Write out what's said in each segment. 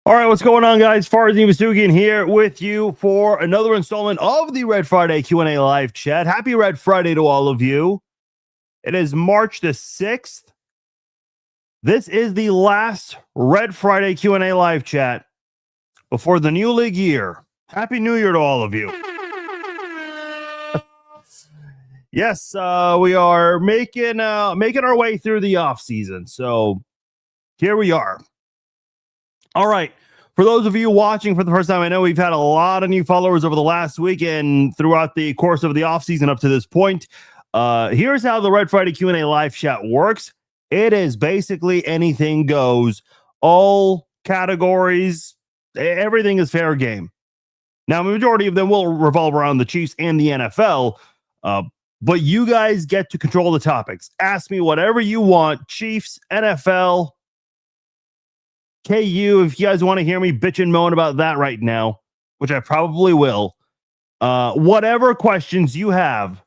All right, what's going on, guys? Farzin Masukian here with you for another installment of the Red Friday Q&A live chat. Happy Red Friday to all of you. It is March the 6th. This is the last Red Friday Q&A live chat before the new league year. Happy New Year to all of you. Yes, we are making our way through the off season. So here we are. All right. For those of you watching for the first time, I know we've had a lot of new followers over the last week and throughout the course of the offseason up to this point. Here's how the Red Friday Q&A live chat works. It is basically anything goes. All categories, everything is fair game. Now, the majority of them will revolve around the Chiefs and the NFL, but you guys get to control the topics. Ask me whatever you want, Chiefs, NFL, KU, if you guys want to hear me bitch and moan about that right now, which I probably will, whatever questions you have,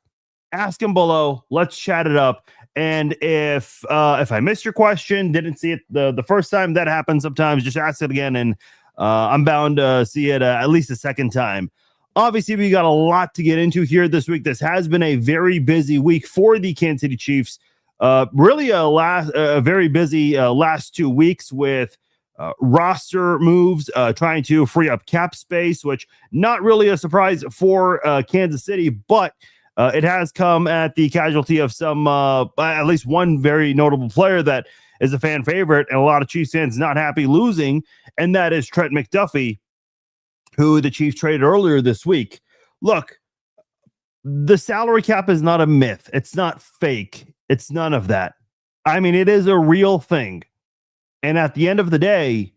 ask them below. Let's chat it up. And if I missed your question, didn't see it the first time, that happens sometimes, just ask it again, and I'm bound to see it at least a second time. Obviously, we got a lot to get into here this week. This has been a very busy week for the Kansas City Chiefs. Really a very busy last 2 weeks with roster moves, trying to free up cap space, which not really a surprise for Kansas City, but it has come at the casualty of some, at least one very notable player that is a fan favorite and a lot of Chiefs fans not happy losing, and that is Trent McDuffie, who the Chiefs traded earlier this week. Look, the salary cap is not a myth. It's not fake. It's none of that. I mean, it is a real thing. And at the end of the day,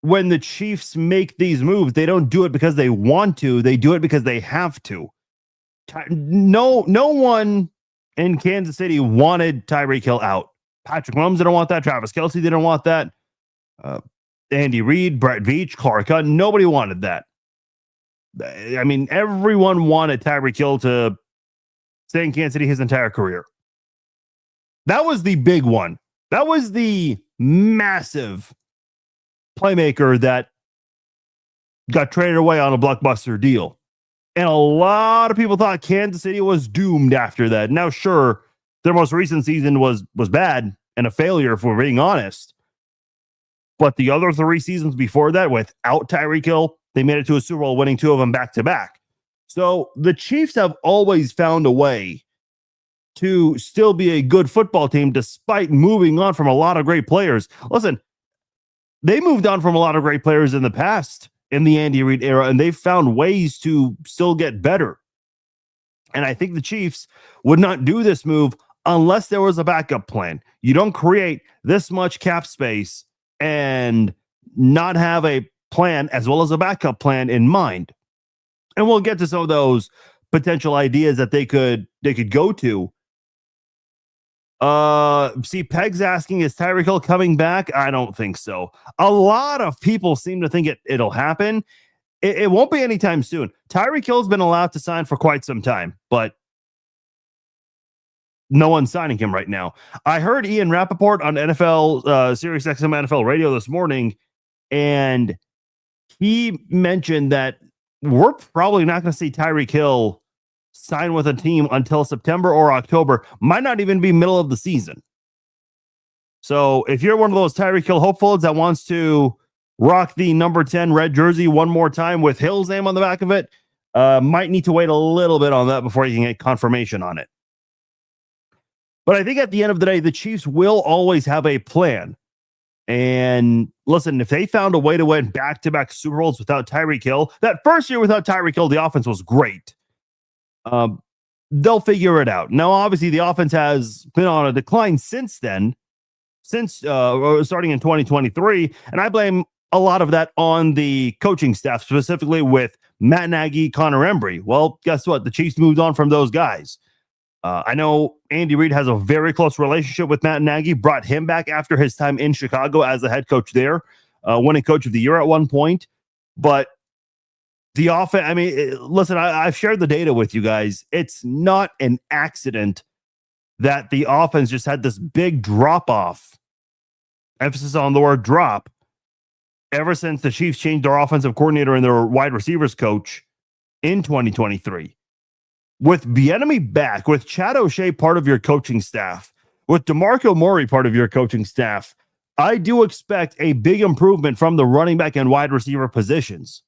when the Chiefs make these moves, they don't do it because they want to. They do it because they have to. No one in Kansas City wanted Tyreek Hill out. Patrick Mahomes didn't want that. Travis Kelce didn't want that. Andy Reid, Brett Veach, Clark Hunt, nobody wanted that. I mean, everyone wanted Tyreek Hill to stay in Kansas City his entire career. That was the big one. That was the massive playmaker that got traded away on a blockbuster deal. And a lot of people thought Kansas City was doomed after that. Now, sure, their most recent season was bad and a failure, if we're being honest. But the other 3 seasons before that, without Tyreek Hill, they made it to a Super Bowl, winning 2 of them back-to-back. So the Chiefs have always found a way to still be a good football team despite moving on from a lot of great players. Listen, they moved on from a lot of great players in the past in the Andy Reid era, and they've found ways to still get better. And I think the Chiefs would not do this move unless there was a backup plan. You don't create this much cap space and not have a plan as well as a backup plan in mind. And we'll get to some of those potential ideas that they could go to. See, Peg's asking, is Tyreek Hill coming back? I don't think so. A lot of people seem to think it'll happen. It won't be anytime soon. Tyreek Hill's been allowed to sign for quite some time, but no one's signing him right now. I heard Ian Rappaport on NFL, Sirius XM NFL radio this morning, and he mentioned that we're probably not going to see Tyreek Hill sign with a team until September or October, might not even be middle of the season. So if you're one of those Tyreek Hill hopefuls that wants to rock the number 10 red jersey one more time with Hill's name on the back of it, might need to wait a little bit on that before you can get confirmation on it. But I think at the end of the day, the Chiefs will always have a plan. And listen, if they found a way to win back-to-back Super Bowls without Tyreek Hill, that first year without Tyreek Hill, the offense was great. They'll figure it out. Now, obviously, the offense has been on a decline since then, starting in 2023, and I blame a lot of that on the coaching staff, specifically with Matt Nagy, Connor Embry. Well, guess what? The Chiefs moved on from those guys. I know Andy Reid has a very close relationship with Matt Nagy, brought him back after his time in Chicago as the head coach there, winning coach of the year at one point, but the offense, I mean, listen, I've shared the data with you guys. It's not an accident that the offense just had this big drop off emphasis on the word drop, ever since the Chiefs changed their offensive coordinator and their wide receivers coach in 2023. With Bieniemy back, with Chad O'Shea part of your coaching staff, with DeMarco Murray part of your coaching staff, I do expect a big improvement from the running back and wide receiver positions.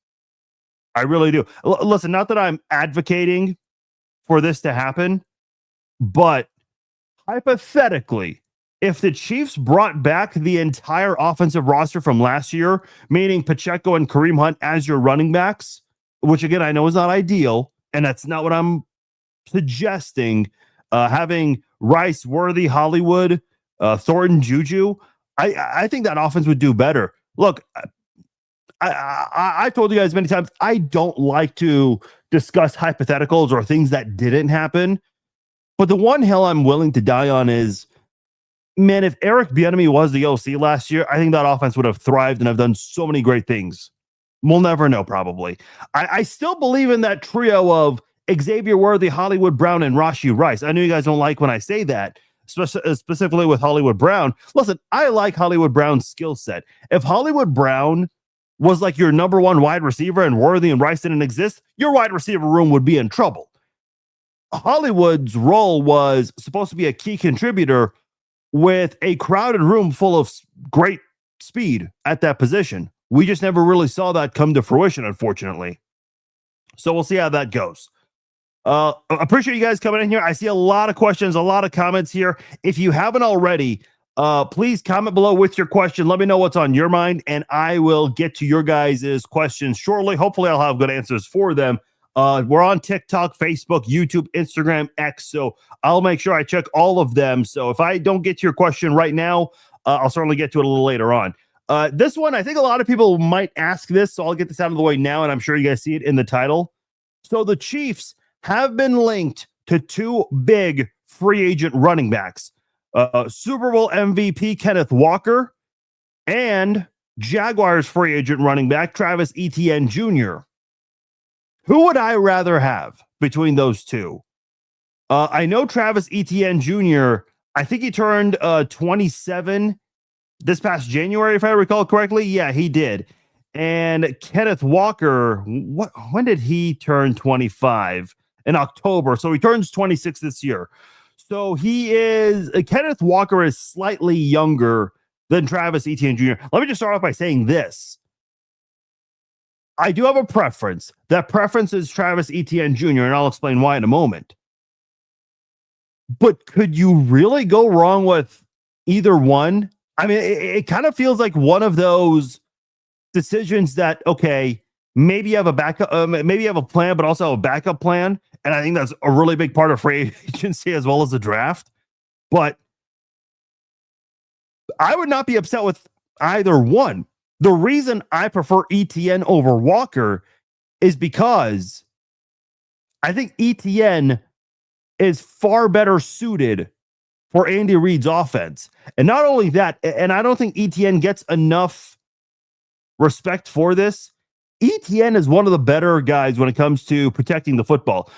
I really do. Listen, not that I'm advocating for this to happen, but hypothetically, if the Chiefs brought back the entire offensive roster from last year, meaning Pacheco and Kareem Hunt as your running backs, which again, I know is not ideal, and that's not what I'm suggesting, having Rice, Worthy, Hollywood, Thornton, Juju, I think that offense would do better. Look, I told you guys many times, I don't like to discuss hypotheticals or things that didn't happen. But the one hill I'm willing to die on is, man, if Eric Bieniemy was the OC last year, I think that offense would have thrived and have done so many great things. We'll never know, probably. I still believe in that trio of Xavier Worthy, Hollywood Brown, and Rashee Rice. I know you guys don't like when I say that, specifically with Hollywood Brown. Listen, I like Hollywood Brown's skill set. If Hollywood Brown was like your number one wide receiver and Worthy and Rice didn't exist, your wide receiver room would be in trouble. Hollywood's role was supposed to be a key contributor with a crowded room full of great speed at that position. We just never really saw that come to fruition, unfortunately. So we'll see how that goes. Appreciate you guys coming in here. I see a lot of questions, a lot of comments here. If you haven't already, please comment below with your question. Let me know what's on your mind, and I will get to your guys' questions shortly. Hopefully, I'll have good answers for them. We're on TikTok, Facebook, YouTube, Instagram, X, so I'll make sure I check all of them. So if I don't get to your question right now, I'll certainly get to it a little later on. This one, I think a lot of people might ask this, so I'll get this out of the way now, and I'm sure you guys see it in the title. So the Chiefs have been linked to two big free agent running backs, Super Bowl MVP Kenneth Walker and Jaguars free agent running back Travis Etienne Jr. Who would I rather have between those two? I know Travis Etienne Jr., I think he turned 27 this past January, if I recall correctly. Yeah, he did. And Kenneth Walker, when did he turn 25? In October. So he turns 26 this year. So Kenneth Walker is slightly younger than Travis Etienne Jr. Let me just start off by saying this. I do have a preference. That preference is Travis Etienne Jr., and I'll explain why in a moment. But could you really go wrong with either one? I mean, it kind of feels like one of those decisions that, okay, maybe you have a backup, maybe you have a plan, but also a backup plan. And I think that's a really big part of free agency as well as the draft. But I would not be upset with either one. The reason I prefer Etienne over Walker is because I think Etienne is far better suited for Andy Reid's offense. And not only that, and I don't think Etienne gets enough respect for this, Etienne is one of the better guys when it comes to protecting the football.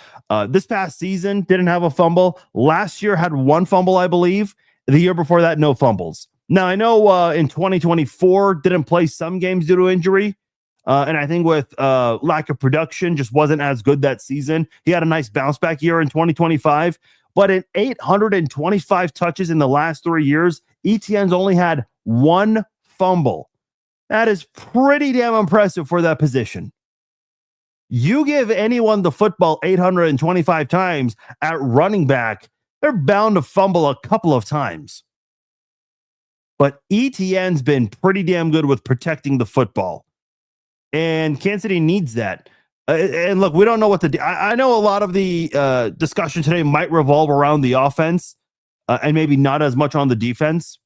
This past season, didn't have a fumble. Last year had one fumble, I believe. The year before that, no fumbles. Now, I know in 2024, didn't play some games due to injury. And I think with lack of production, just wasn't as good that season. He had a nice bounce back year in 2025. But in 825 touches in the last 3 years, Etienne's only had one fumble. That is pretty damn impressive for that position. You give anyone the football 825 times at running back, they're bound to fumble a couple of times. But Etienne's been pretty damn good with protecting the football. And Kansas City needs that. And look, we don't know what I know a lot of the discussion today might revolve around the offense and maybe not as much on the defense.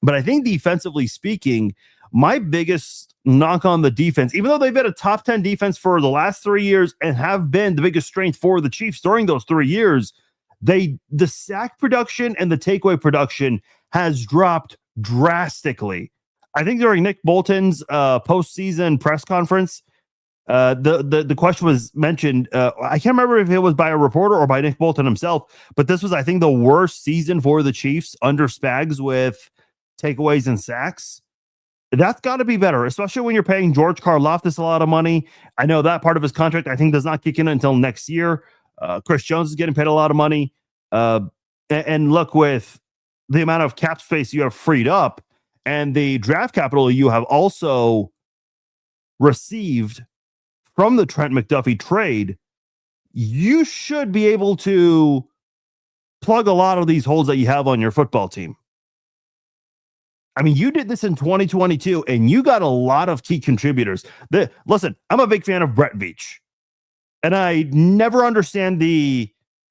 But I think defensively speaking, my biggest knock on the defense, even though they've been a top 10 defense for the last 3 years and have been the biggest strength for the Chiefs during those 3 years, the sack production and the takeaway production has dropped drastically. I think during Nick Bolton's postseason press conference, the question was mentioned. I can't remember if it was by a reporter or by Nick Bolton himself, but this was, I think, the worst season for the Chiefs under Spags with takeaways and sacks. That's got to be better, especially when you're paying George Karlaftis a lot of money. I know that part of his contract, I think, does not kick in until next year. Chris Jones is getting paid a lot of money. And look, with the amount of cap space you have freed up and the draft capital you have also received from the Trent McDuffie trade, you should be able to plug a lot of these holes that you have on your football team. I mean, you did this in 2022, and you got a lot of key contributors. Listen, I'm a big fan of Brett Veach, and I never understand the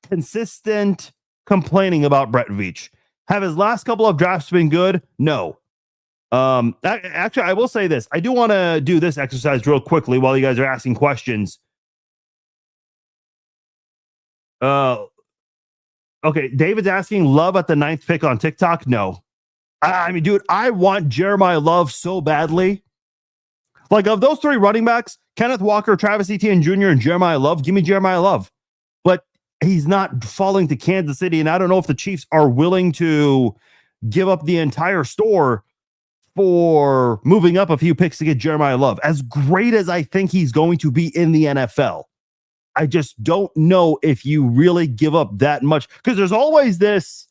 consistent complaining about Brett Veach. Have his last couple of drafts been good? No. Actually, I will say this. I do want to do this exercise real quickly while you guys are asking questions. Okay, David's asking, Love at the 9th pick on TikTok? No. I mean, dude, I want Jeremiah Love so badly. Like, of those 3 running backs, Kenneth Walker, Travis Etienne Jr., and Jeremiah Love, give me Jeremiah Love. But he's not falling to Kansas City, and I don't know if the Chiefs are willing to give up the entire store for moving up a few picks to get Jeremiah Love. As great as I think he's going to be in the NFL, I just don't know if you really give up that much, because there's always this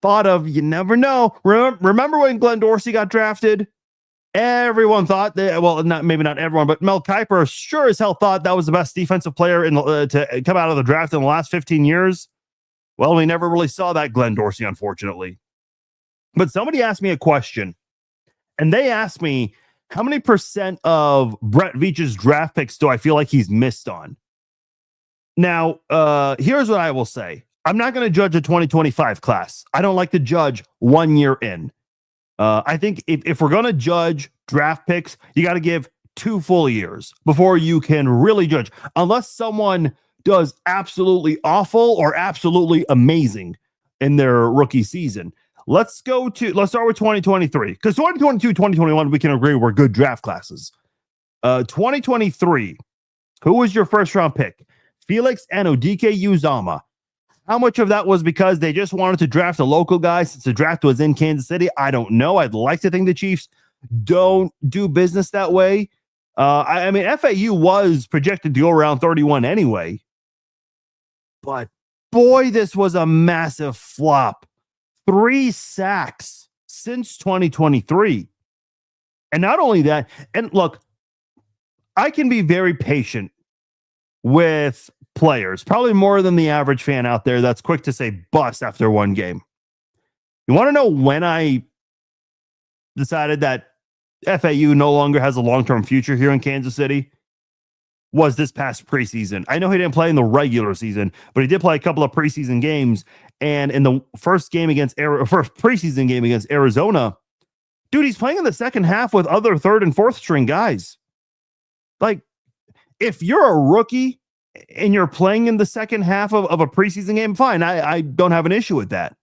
thought of, you never know. Remember when Glenn Dorsey got drafted? Everyone thought that, well, maybe not everyone, but Mel Kiper sure as hell thought that was the best defensive player to come out of the draft in the last 15 years. Well, we never really saw that Glenn Dorsey, unfortunately. But somebody asked me a question, and they asked me, how many percent of Brett Veach's draft picks do I feel like he's missed on? Now, here's what I will say. I'm not going to judge a 2025 class. I don't like to judge 1 year in. I think if we're going to judge draft picks, you got to give 2 full years before you can really judge, unless someone does absolutely awful or absolutely amazing in their rookie season. Let's start with 2023, because 2022, 2021, we can agree were good draft classes. 2023, who was your first round pick? Felix Anudike-Uzomah. How much of that was because they just wanted to draft a local guy since the draft was in Kansas City? I don't know. I'd like to think the Chiefs don't do business that way. I mean, FAU was projected to go around 31 anyway. But boy, this was a massive flop. 3 sacks since 2023. And not only that, and look, I can be very patient with players, probably more than the average fan out there that's quick to say bust after 1 game. You want to know when I decided that FAU no longer has a long-term future here in Kansas City? Was this past preseason. I know he didn't play in the regular season, but he did play a couple of preseason games. And in the first preseason game against Arizona, dude, he's playing in the second half with other 3rd and 4th string guys. Like, if you're a rookie and you're playing in the second half of a preseason game, fine. I don't have an issue with that.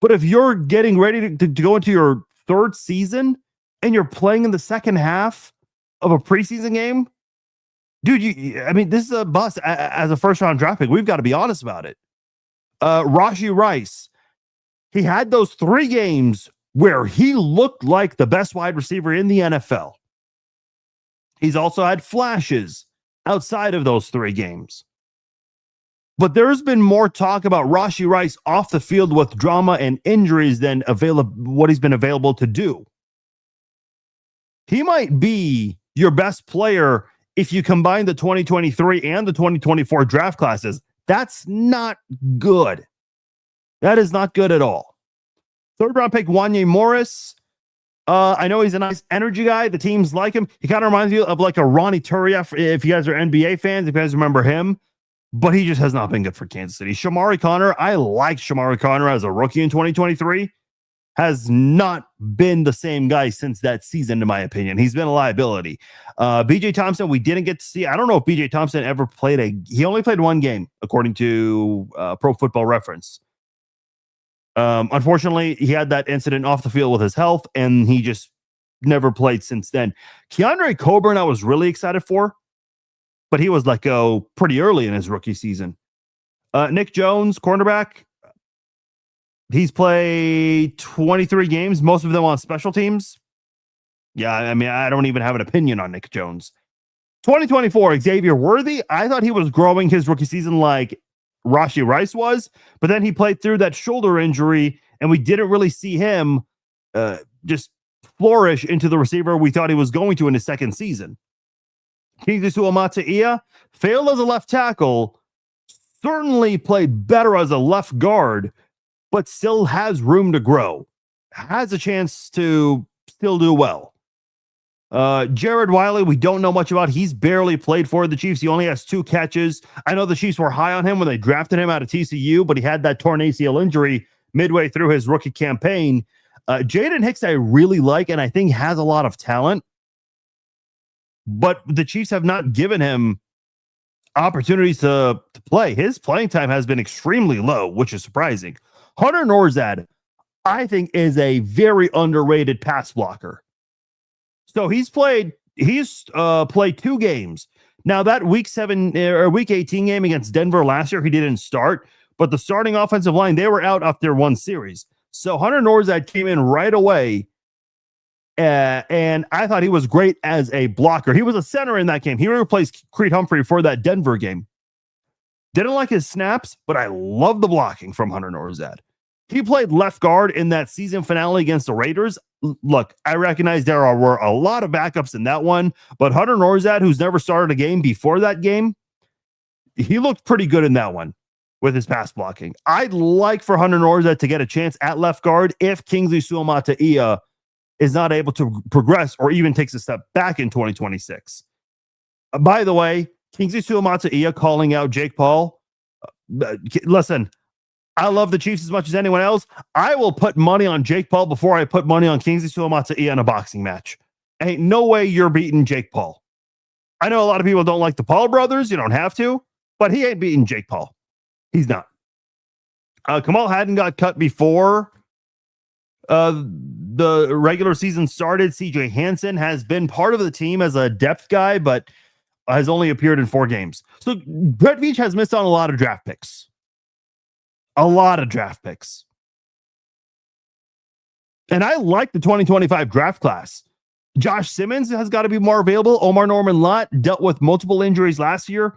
But if you're getting ready to go into your 3rd season and you're playing in the second half of a preseason game, dude, I mean, this is a bust as a first-round draft pick. We've got to be honest about it. Rashee Rice, he had those 3 games where he looked like the best wide receiver in the NFL. He's also had flashes outside of those 3 games. But there's been more talk about Rashee Rice off the field with drama and injuries than what he's been available to do. He might be your best player if you combine the 2023 and the 2024 draft classes. That's not good. That is not good at all. 3rd round pick, Wanya Morris. I know he's a nice energy guy. The teams like him. He kind of reminds me of like a Ronnie Turiaf, if you guys are NBA fans, if you guys remember him. But he just has not been good for Kansas City. Shamari Connor, I liked Shamari Connor as a rookie in 2023. Has not been the same guy since that season, in my opinion. He's been a liability. BJ Thompson, we didn't get to see. I don't know if BJ Thompson ever he only played 1 game, according to Pro Football Reference. Unfortunately, he had that incident off the field with his health, and he just never played since then. Keandre Coburn, I was really excited for, but he was let go pretty early in his rookie season. Nick Jones, cornerback. He's played 23 games, most of them on special teams. Yeah, I mean, I don't even have an opinion on Nick Jones. 2024, Xavier Worthy. I thought he was growing his rookie season like Rashi Rice was, but then he played through that shoulder injury, and we didn't really see him just flourish into the receiver we thought he was going to in his second season. Kingsley Suamataia failed as a left tackle, certainly played better as a left guard, but still has room to grow, has a chance to still do well. Jared Wiley, we don't know much about. He's barely played for the Chiefs. He only has 2 catches. I know the Chiefs were high on him when they drafted him out of TCU, but he had that torn ACL injury midway through his rookie campaign. Jaden Hicks, I really like, and I think has a lot of talent, but the Chiefs have not given him opportunities to play. His playing time has been extremely low, which is surprising. Hunter Norzad, I think, is a very underrated pass blocker. So he's played 2 games. Now that week 18 game against Denver last year, he didn't start, but the starting offensive line, they were out after 1 series. So Hunter Norzad came in right away, and I thought he was great as a blocker. He was a center in that game. He replaced Creed Humphrey for that Denver game. Didn't like his snaps, but I love the blocking from Hunter Norzad. He played left guard in that season finale against the Raiders. Look, I recognize there were a lot of backups in that one, but Hunter Norzad, who's never started a game before that game, he looked pretty good in that one with his pass blocking. I'd like for Hunter Norzad to get a chance at left guard if Kingsley Suamataia is not able to progress or even takes a step back in 2026. By the way, Kingsley Suamataia calling out Jake Paul. Listen, I love the Chiefs as much as anyone else. I will put money on Jake Paul before I put money on Kingsley Suamataia in a boxing match. Ain't no way you're beating Jake Paul. I know a lot of people don't like the Paul brothers. You don't have to, but he ain't beating Jake Paul. He's not. Kamal Hadden got cut before the regular season started. CJ Hansen has been part of the team as a depth guy, but has only appeared in 4 games. So Brett Veach has missed on a lot of draft picks. A lot of draft picks. And I like the 2025 draft class. Josh Simmons has got to be more available. Omar Norman Lott dealt with multiple injuries last year,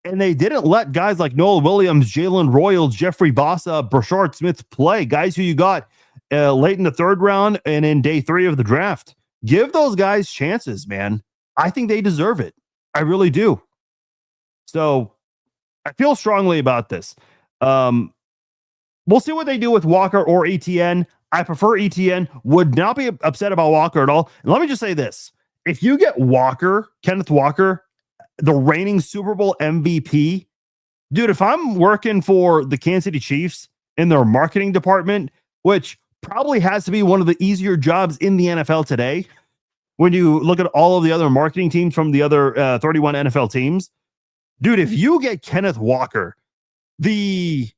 and they didn't let guys like Noel Williams, Jalen Royals, Jeffrey Bossa, Brashard Smith play, guys who you got late in the 3rd round and in day 3 of the draft. Give those guys chances, man. I think they deserve it. I really do. So I feel strongly about this. We'll see what they do with Walker or Etienne. I prefer Etienne. Would not be upset about Walker at all. And let me just say this. If you get Walker, Kenneth Walker, the reigning Super Bowl MVP, dude, if I'm working for the Kansas City Chiefs in their marketing department, which probably has to be one of the easier jobs in the NFL today, when you look at all of the other marketing teams from the other 31 NFL teams, dude, if you get Kenneth Walker, the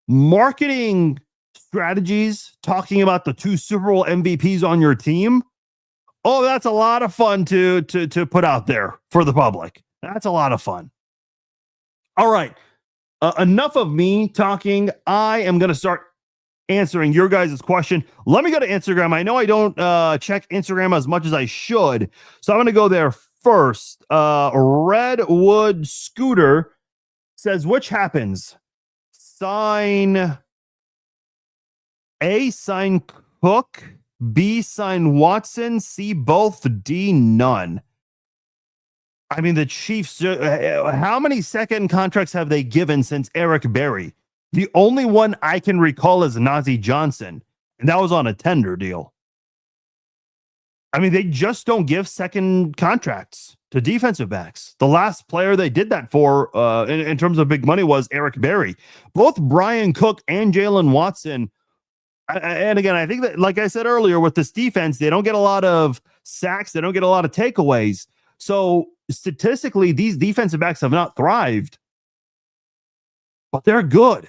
marketing strategies talking about the 2 Super Bowl MVPs on your team, oh, that's a lot of fun to put out there for the public. That's a lot of fun. All right. Enough of me talking. I am going to start answering your guys' question. Let me go to Instagram. I know I don't check Instagram as much as I should, so I'm going to go there first. Redwood Scooter says, which happens? Sign Cook, B, sign Watson, C, both, D, none. I mean, the Chiefs, how many second contracts have they given since Eric Berry? The only one I can recall is Najee Johnson, and that was on a tender deal. I mean, they just don't give second contracts to defensive backs. The last player they did that for in terms of big money was Eric Berry. Both Brian Cook and Jalen Watson. And again, I think that, like I said earlier, with this defense, they don't get a lot of sacks. They don't get a lot of takeaways. So statistically, these defensive backs have not thrived, but they're good.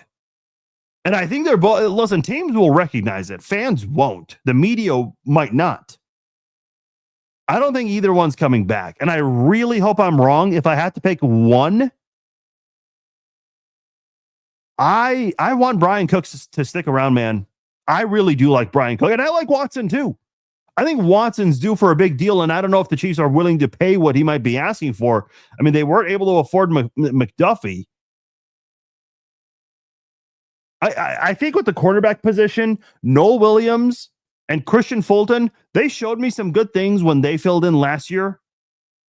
And I think they're both, listen, teams will recognize it. Fans won't. The media might not. I don't think either one's coming back. And I really hope I'm wrong. If I had to pick one, I want Brian Cook to stick around, man. I really do like Brian Cook, and I like Watson too. I think Watson's due for a big deal, and I don't know if the Chiefs are willing to pay what he might be asking for. I mean, they weren't able to afford McDuffie. I think with the cornerback position, Noel Williams and Christian Fulton, they showed me some good things when they filled in last year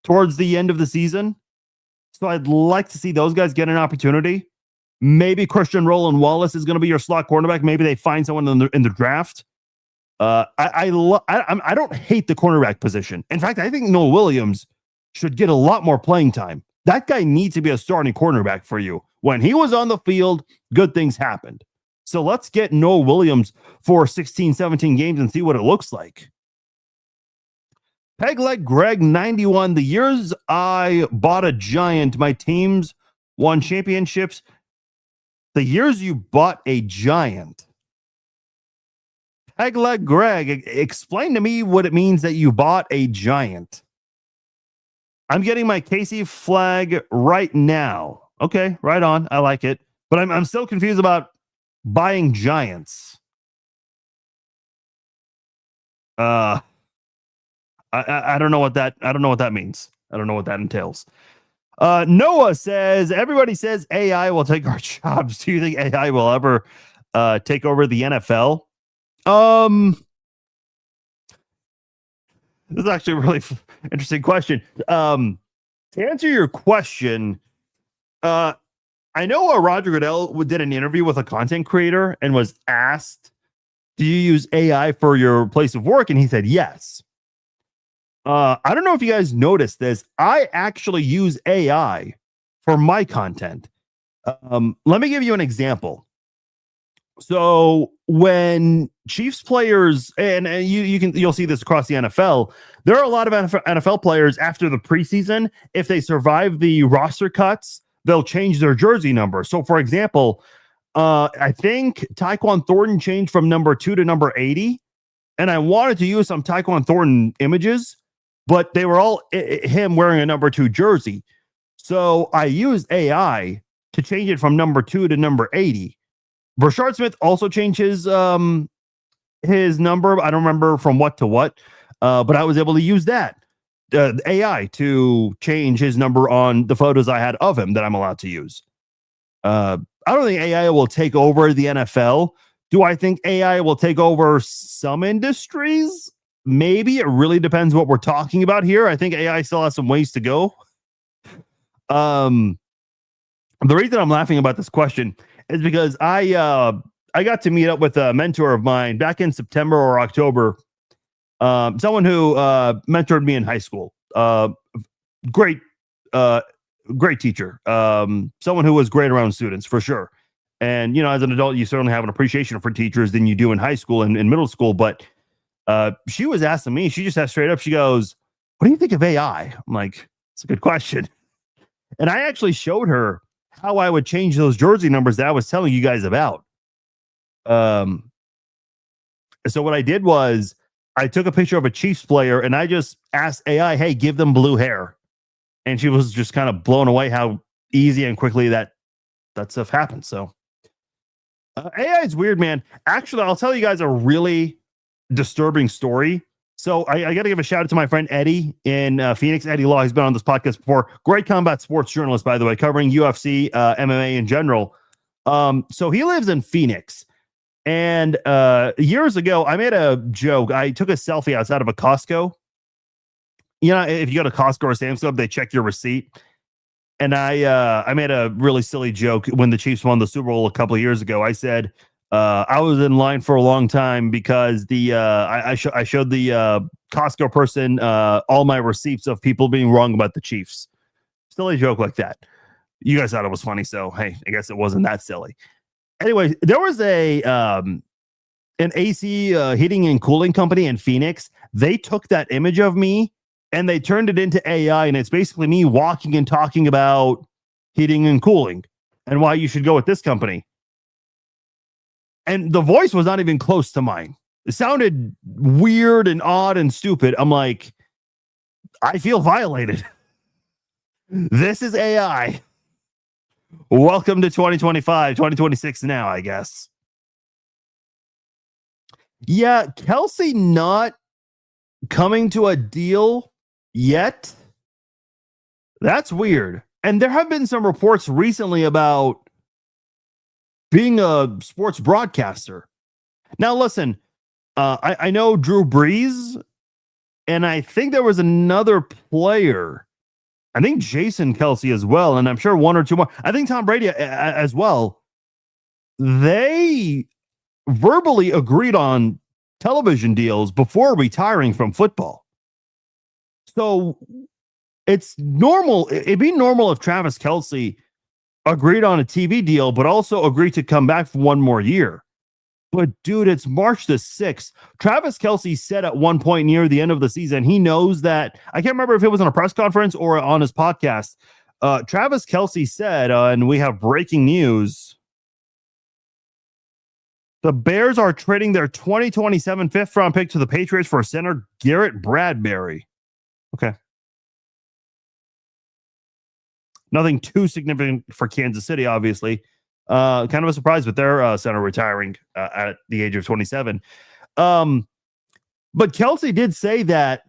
towards the end of the season. So I'd like to see those guys get an opportunity. Maybe Christian Roland Wallace is going to be your slot cornerback. Maybe they find someone in the draft. I don't hate the cornerback position. In fact, I think Noel Williams should get a lot more playing time. That guy needs to be a starting cornerback for you. When he was on the field, good things happened. So let's get Noel Williams for 16, 17 games and see what it looks like. Pegleg Greg 91. The years I bought a Giant, my teams won championships. The years you bought a Giant. Pegleg Greg, explain to me what it means that you bought a Giant. I'm getting my Casey flag right now. Okay, right on. I like it. But I'm still confused about buying Giants. I don't know what that means. I don't know what that entails. Noah says, everybody says AI will take our jobs. Do you think AI will ever take over the NFL? This is actually a really interesting question. To answer your question, I know Roger Goodell did an interview with a content creator and was asked, do you use AI for your place of work? And he said, yes. I don't know if you guys noticed this. I actually use AI for my content. Let me give you an example. So when Chiefs players, and you'll see this across the NFL, there are a lot of NFL players after the preseason. If they survive the roster cuts, they'll change their jersey number. So, for example, I think Tyquan Thornton changed from number 2 to number 80, and I wanted to use some Tyquan Thornton images, but they were all him wearing a number 2 jersey. So I used AI to change it from number 2 to number 80. Brashard Smith also changed his number. I don't remember from what to what, but I was able to use that AI to change his number on the photos I had of him that I'm allowed to use. I don't think AI will take over the NFL. Do I think AI will take over some industries? Maybe. It really depends what we're talking about here. I think AI still has some ways to go. The reason I'm laughing about this question is because I got to meet up with a mentor of mine back in September or October. Someone who mentored me in high school. Great teacher. Someone who was great around students for sure. And as an adult, you certainly have an appreciation for teachers than you do in high school and middle school. But she was asking me. She just asked straight up. She goes, "What do you think of AI?" I'm like, "It's a good question." And I actually showed her how I would change those jersey numbers that I was telling you guys about. So what I did was I took a picture of a Chiefs player and I just asked AI, "Hey, give them blue hair." And she was just kind of blown away how easy and quickly that stuff happens. So AI is weird, man. Actually, I'll tell you guys a really disturbing story. So I got to give a shout out to my friend Eddie in Phoenix. Eddie Law. He's been on this podcast before. Great combat sports journalist, by the way, covering UFC, MMA in general. So he lives in Phoenix. And years ago, I made a joke. I took a selfie outside of a Costco. If you go to Costco or Sam's Club, they check your receipt. And I made a really silly joke when the Chiefs won the Super Bowl a couple of years ago. I said, I was in line for a long time because I showed the Costco person all my receipts of people being wrong about the Chiefs. Silly joke like that. You guys thought it was funny, so hey, I guess it wasn't that silly. Anyway, there was an AC heating and cooling company in Phoenix. They took that image of me and they turned it into AI, and it's basically me walking and talking about heating and cooling and why you should go with this company. And the voice was not even close to mine. It sounded weird and odd and stupid. I'm like, I feel violated. This is AI. Welcome to 2025, 2026 now, I guess. Yeah, Kelsey not coming to a deal yet. That's weird. And there have been some reports recently about being a sports broadcaster. Now, listen, I know Drew Brees, and I think there was another player. I think Jason Kelsey as well, and I'm sure one or two more. I think Tom Brady as well. They verbally agreed on television deals before retiring from football. So it's normal. It'd be normal if Travis Kelsey agreed on a TV deal, but also agreed to come back for one more year. But dude, it's March the 6th. Travis Kelsey said at one point near the end of the season, he knows that, I can't remember if it was on a press conference or on his podcast. Travis Kelsey said, and we have breaking news. The Bears are trading their 2027 fifth round pick to the Patriots for center Garrett Bradbury. Okay. Nothing too significant for Kansas City, obviously. Kind of a surprise with their center retiring at the age of 27. But Kelsey did say that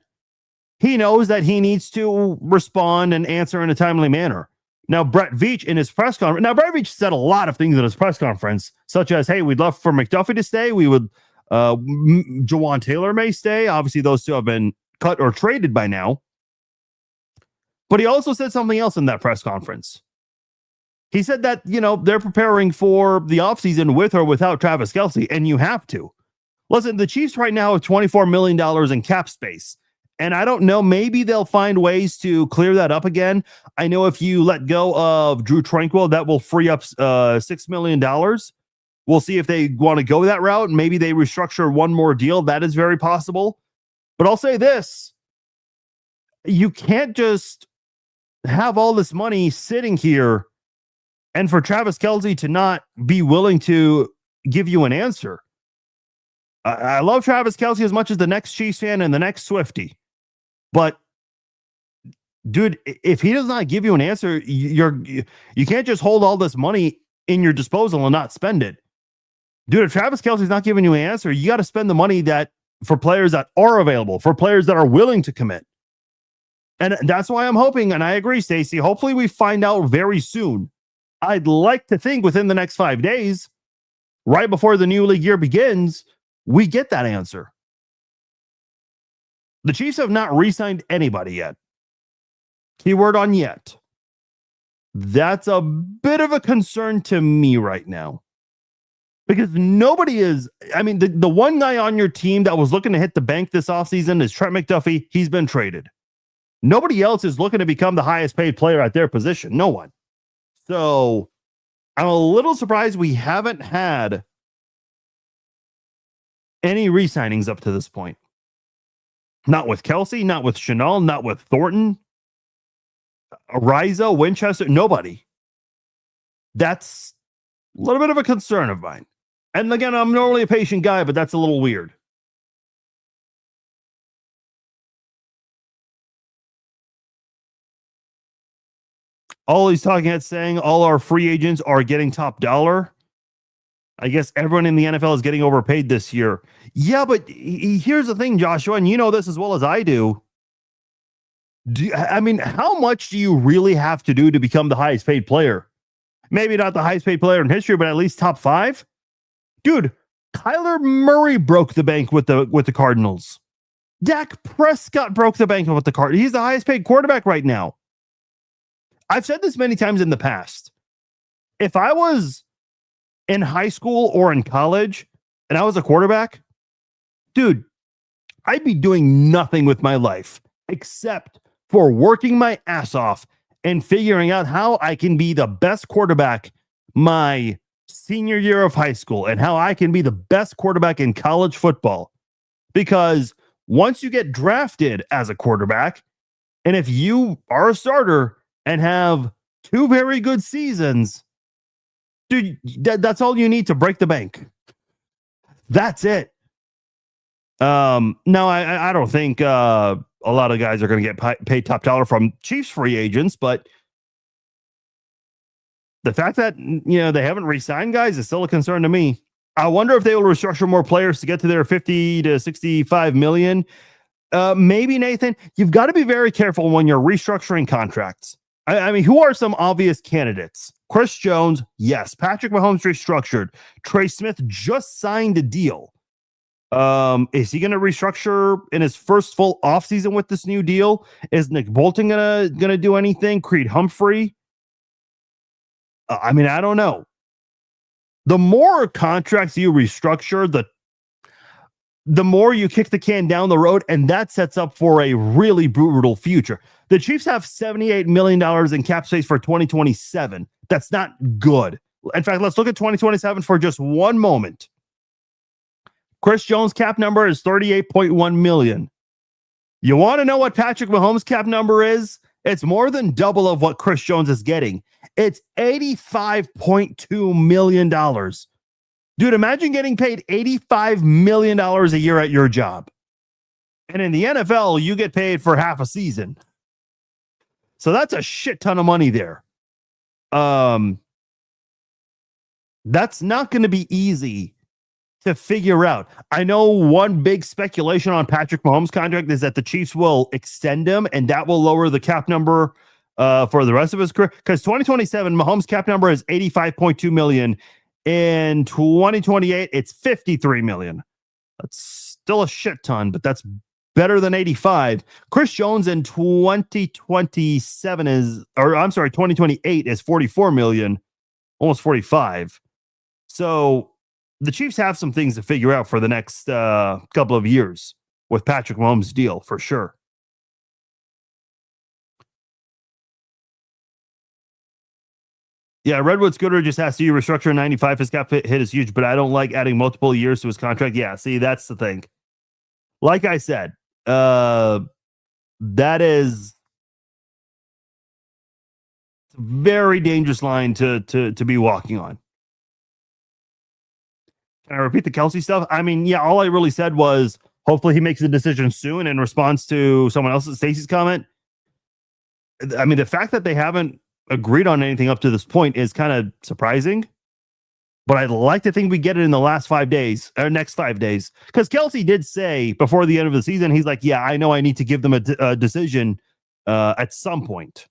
he knows that he needs to respond and answer in a timely manner. Now, Brett Veach in his press conference, Brett Veach said a lot of things in his press conference, such as, hey, we'd love for McDuffie to stay. We would, Jawan Taylor may stay. Obviously, those two have been cut or traded by now. But he also said something else in that press conference. He said that, they're preparing for the offseason with or without Travis Kelsey, and you have to. Listen, the Chiefs right now have $24 million in cap space. And I don't know, maybe they'll find ways to clear that up again. I know if you let go of Drew Tranquill, that will free up $6 million. We'll see if they want to go that route. Maybe they restructure one more deal. That is very possible. But I'll say this. You can't just have all this money sitting here and for Travis Kelsey to not be willing to give you an answer. I love Travis Kelsey as much as the next Chiefs fan and the next Swiftie. But, dude, if he does not give you an answer, you can't just hold all this money in your disposal and not spend it. Dude, if Travis Kelsey's not giving you an answer, you got to spend the money that for players that are available, for players that are willing to commit. And that's why I'm hoping, and I agree, Stacey, hopefully we find out very soon. I'd like to think within the next 5 days, right before the new league year begins, we get that answer. The Chiefs have not re-signed anybody yet. Keyword on yet. That's a bit of a concern to me right now. Because nobody is, the one guy on your team that was looking to hit the bank this offseason is Trent McDuffie. He's been traded. Nobody else is looking to become the highest paid player at their position. No one. So I'm a little surprised we haven't had any re-signings up to this point. Not with Kelsey, not with Chanel, not with Thornton, Ariza, Winchester, nobody. That's a little bit of a concern of mine. And again, I'm normally a patient guy, but that's a little weird. All he's talking about saying all our free agents are getting top dollar. I guess everyone in the NFL is getting overpaid this year. Yeah, but here's the thing, Joshua, and you know this as well as I do. How much do you really have to do to become the highest paid player? Maybe not the highest paid player in history, but at least top 5. Dude, Kyler Murray broke the bank with the Cardinals. Dak Prescott broke the bank with the Cardinals. He's the highest paid quarterback right now. I've said this many times in the past. If I was in high school or in college and I was a quarterback, dude, I'd be doing nothing with my life except for working my ass off and figuring out how I can be the best quarterback my senior year of high school and how I can be the best quarterback in college football. Because once you get drafted as a quarterback, and if you are a starter and have 2 very good seasons, dude, that's all you need to break the bank. That's it. No, I don't think a lot of guys are going to get paid top dollar from Chiefs free agents, but The fact that they haven't re-signed guys is still a concern to me. I wonder if they will restructure more players to get to their 50 to 65 million. Maybe, Nathan, you've got to be very careful when you're restructuring contracts. I mean, who are some obvious candidates? Chris Jones, yes. Patrick Mahomes restructured. Trey Smith just signed a deal. Is he going to restructure in his first full offseason with this new deal? Is Nick Bolton gonna do anything? Creed Humphrey? I mean, I don't know. The more contracts you restructure, the more you kick the can down the road, and that sets up for a really brutal future. The Chiefs have $78 million in cap space for 2027. That's not good. In fact, let's look at 2027 for just one moment. Chris Jones' cap number is $38.1 million. You want to know what Patrick Mahomes' cap number is? It's more than double of what Chris Jones is getting. It's $85.2 million. Dude, imagine getting paid $85 million a year at your job. And in the NFL, you get paid for half a season. So that's a shit ton of money there. That's not going to be easy to figure out. I know one big speculation on Patrick Mahomes' contract is that the Chiefs will extend him, and that will lower the cap number for the rest of his career. Because 2027, Mahomes' cap number is $85.2 million. In 2028, it's $53 million. That's still a shit ton, but that's better than 85. Chris Jones in 2027 2028 is $44 million, almost 45. So the Chiefs have some things to figure out for the next couple of years with Patrick Mahomes' deal, for sure. Yeah, Redwood Scooter just has to you restructure 95. His cap hit is huge, but I don't like adding multiple years to his contract. Yeah, see, that's the thing. Like I said, that is a very dangerous line to be walking on. Can I repeat the Kelsey stuff? I mean, yeah, all I really said was hopefully he makes a decision soon in response to someone else's, Stacy's comment. I mean, the fact that they haven't agreed on anything up to this point is kind of surprising. But I'd like to think we get it in the last 5 days or next 5 days. Because Kelsey did say before the end of the season, he's like, yeah, I know I need to give them a decision at some point.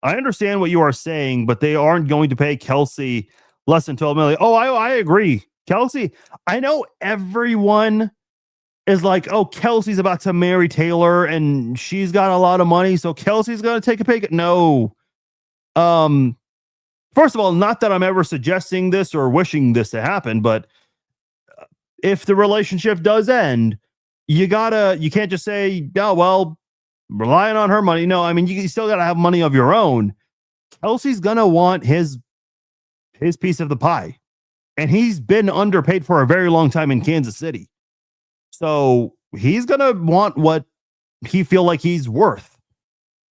I understand what you are saying, but they aren't going to pay Kelsey less than $12 million. Oh, I agree. Kelsey, I know everyone is like, oh, Kelsey's about to marry Taylor and she's got a lot of money, so Kelsey's going to take a pay cut. No. First of all, not that I'm ever suggesting this or wishing this to happen, but if the relationship does end, you can't just say, oh, well, relying on her money. No, I mean, you still got to have money of your own. Kelsey's going to want his piece of the pie. And he's been underpaid for a very long time in Kansas City. So he's going to want what he feel like he's worth.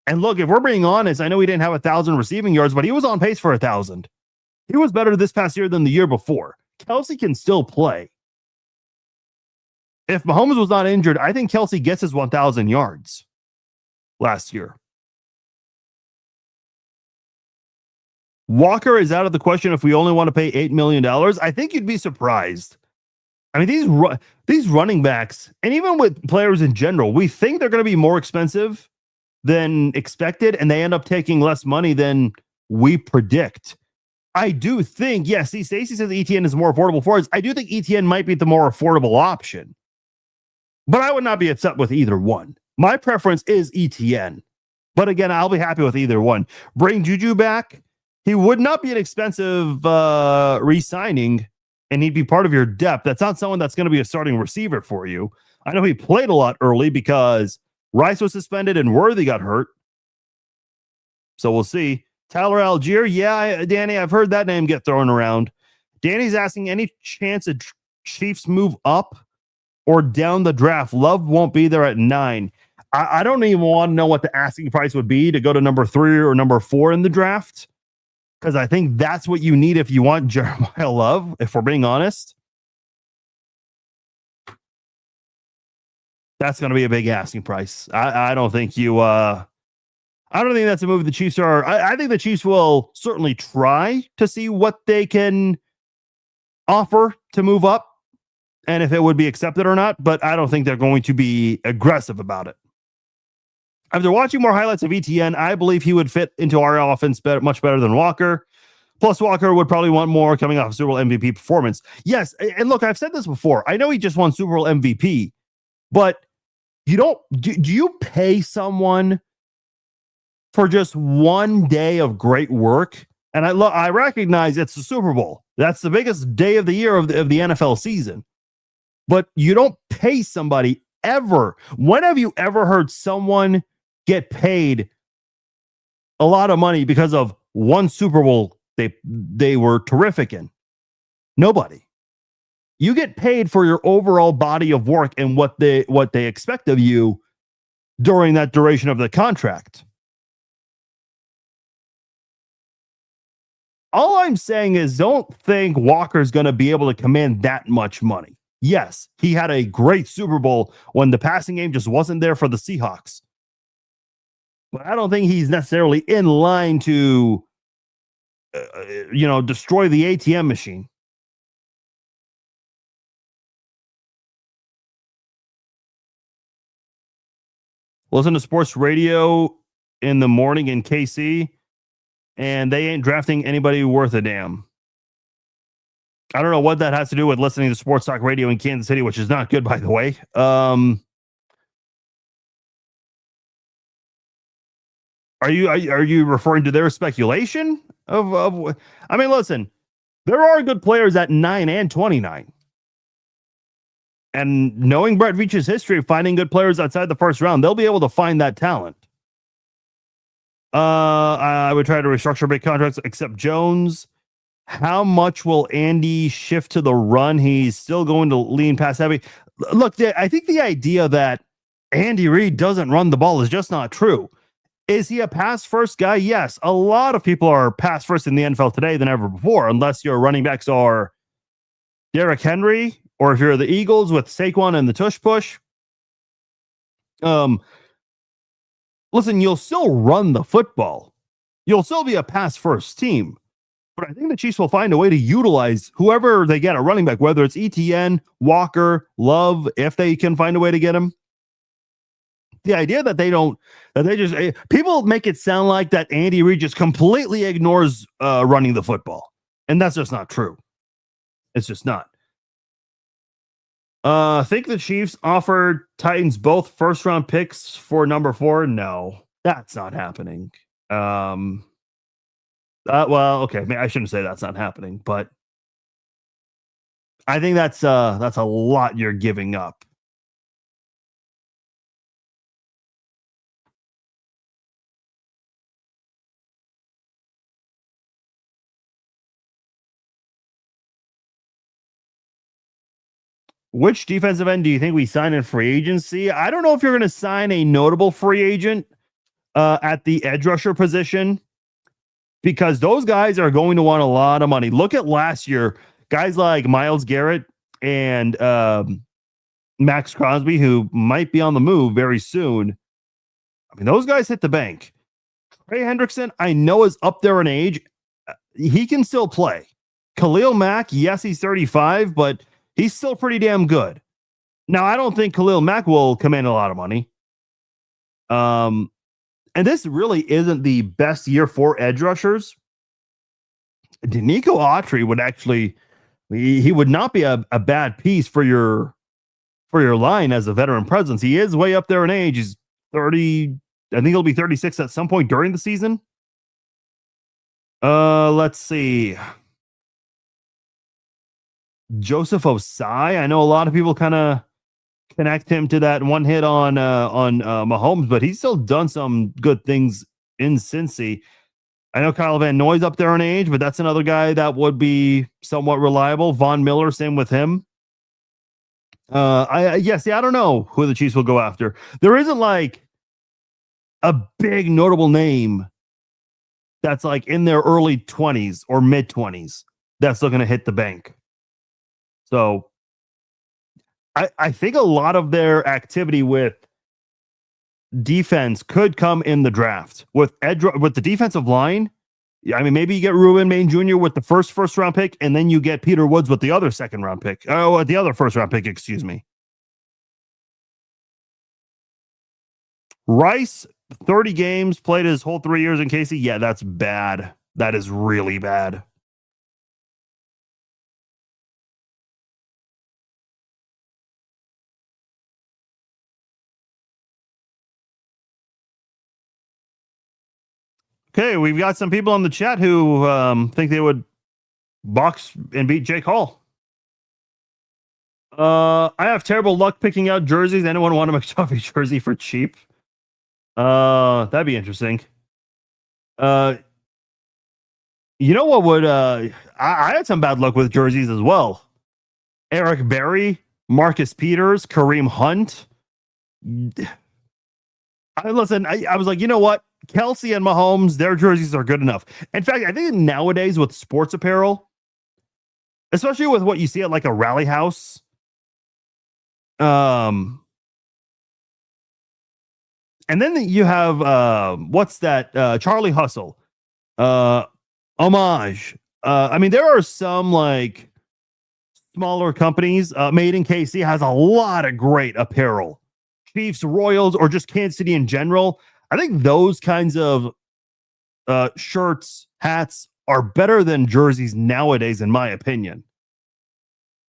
And look, if we're being honest, I know he didn't have 1,000 receiving yards, but he was on pace for 1,000. He was better this past year than the year before. Kelsey can still play. If Mahomes was not injured, I think Kelsey gets his 1,000 yards last year. Walker is out of the question if we only want to pay $8 million. I think you'd be surprised. I mean, these running backs, and even with players in general, we think they're going to be more expensive than expected, and they end up taking less money than we predict. I do think, yes, see, Stacey says Etienne is more affordable for us. I do think Etienne might be the more affordable option, but I would not be upset with either one. My preference is Etienne, but again, I'll be happy with either one. Bring Juju back. He would not be an expensive re-signing, and he'd be part of your depth. That's not someone that's going to be a starting receiver for you. I know he played a lot early because Rice was suspended and Worthy got hurt. So we'll see. Tyler Algier, yeah, Danny, I've heard that name get thrown around. Danny's asking, any chance the Chiefs move up or down the draft? Love won't be there at 9. I don't even want to know what the asking price would be to go to number 3 or number 4 in the draft, because I think that's what you need if you want Jeremiah Love, if we're being honest. That's going to be a big asking price. I don't think you. I don't think that's a move the Chiefs are. I think the Chiefs will certainly try to see what they can offer to move up and if it would be accepted or not. But I don't think they're going to be aggressive about it. After watching more highlights of Etienne, I believe he would fit into our offense much better than Walker. Plus, Walker would probably want more coming off Super Bowl MVP performance. Yes, and look, I've said this before. I know he just won Super Bowl MVP, but you don't. Do you pay someone for just one day of great work? And I recognize it's the Super Bowl. That's the biggest day of the year of the NFL season. But you don't pay somebody ever. When have you ever heard someone get paid a lot of money because of one Super Bowl they were terrific in? Nobody. You get paid for your overall body of work and what they expect of you during that duration of the contract. All I'm saying is don't think Walker's going to be able to command that much money. Yes, he had a great Super Bowl when the passing game just wasn't there for the Seahawks. But I don't think he's necessarily in line to, destroy the ATM machine. Listen to sports radio in the morning in KC, and they ain't drafting anybody worth a damn. I don't know what that has to do with listening to sports talk radio in Kansas City, which is not good, by the way. Are you referring to their speculation of? I mean, listen, there are good players at 9 and 29. And knowing Brett Veach's history of finding good players outside the first round, they'll be able to find that talent. I would try to restructure big contracts except Jones. How much will Andy shift to the run? He's still going to lean pass heavy. Look, I think the idea that Andy Reid doesn't run the ball is just not true. Is he a pass first guy? Yes. A lot of people are pass first in the NFL today than ever before, unless your running backs are Derrick Henry, or if you're the Eagles with Saquon and the tush push. Listen, you'll still run the football. You'll still be a pass first team. But I think the Chiefs will find a way to utilize whoever they get at running back, whether it's Etienne, Walker, Love, if they can find a way to get him. The idea that people make it sound like that Andy Reid just completely ignores running the football. And that's just not true. It's just not. Think the Chiefs offered Titans both first round picks for number 4? No, that's not happening. Well, okay, I shouldn't say that's not happening, but I think that's a lot you're giving up. Which defensive end do you think we sign in free agency? I don't know if you're going to sign a notable free agent at the edge rusher position, because those guys are going to want a lot of money. Look at last year, guys like Myles Garrett and Max Crosby, who might be on the move very soon. I mean, those guys hit the bank. Trey Hendrickson, I know, is up there in age. He can still play. Khalil Mack, yes, he's 35, but he's still pretty damn good. Now, I don't think Khalil Mack will command a lot of money. And this really isn't the best year for edge rushers. Denico Autry would actually, he would not be a bad piece for your line as a veteran presence. He is way up there in age. He's 30. I think he'll be 36 at some point during the season. Let's see. Joseph Osai. I know a lot of people kind of connect him to that one hit on Mahomes, but he's still done some good things in Cincy. I know Kyle Van Noy's up there in age, but that's another guy that would be somewhat reliable. Von Miller, same with him. I don't know who the Chiefs will go after. There isn't like a big notable name that's like in their early 20s or mid 20s that's looking to hit the bank. So I think a lot of their activity with defense could come in the draft with with the defensive line. I mean, maybe you get Ruben Maine Jr. with the first round pick, and then you get Peter Woods with the other second round pick. Oh, the other first round pick, excuse me. Rice, 30 games, played his whole 3 years in KC. Yeah, that's bad. That is really bad. Okay, we've got some people in the chat who think they would box and beat Jake Hall. I have terrible luck picking out jerseys. Anyone want a McDuffie jersey for cheap? That'd be interesting. You know what would I had some bad luck with jerseys as well. Eric Berry, Marcus Peters, Kareem Hunt. I was like, you know what? Kelsey and Mahomes, their jerseys are good enough. In fact, I think nowadays with sports apparel, especially with what you see at like a rally house, and then you have what's that? Charlie Hustle, Homage. I mean, there are some like smaller companies. Made in KC has a lot of great apparel. Chiefs, Royals, or just Kansas City in general. I think those kinds of shirts, hats are better than jerseys nowadays, in my opinion.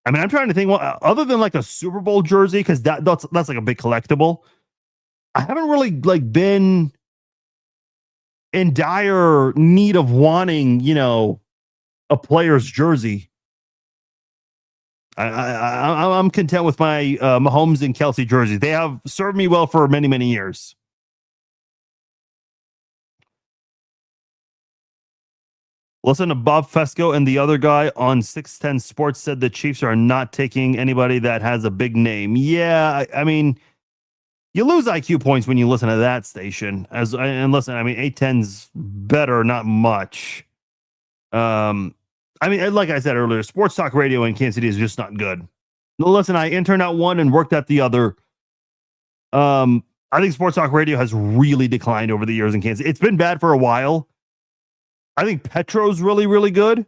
I mean, I'm trying to think. Well, other than like a Super Bowl jersey, because that's like a big collectible. I haven't really like been in dire need of wanting, a player's jersey. I'm content with my Mahomes and Kelsey jerseys. They have served me well for many, many years. Listen to Bob Fesco and the other guy on 610 Sports said the Chiefs are not taking anybody that has a big name. Yeah, I mean, you lose IQ points when you listen to that station. And listen, I mean, 810's better, not much. I mean, like I said earlier, sports talk radio in Kansas City is just not good. Listen, I interned at one and worked at the other. I think sports talk radio has really declined over the years in Kansas. It's been bad for a while. I think Petro's really, really good.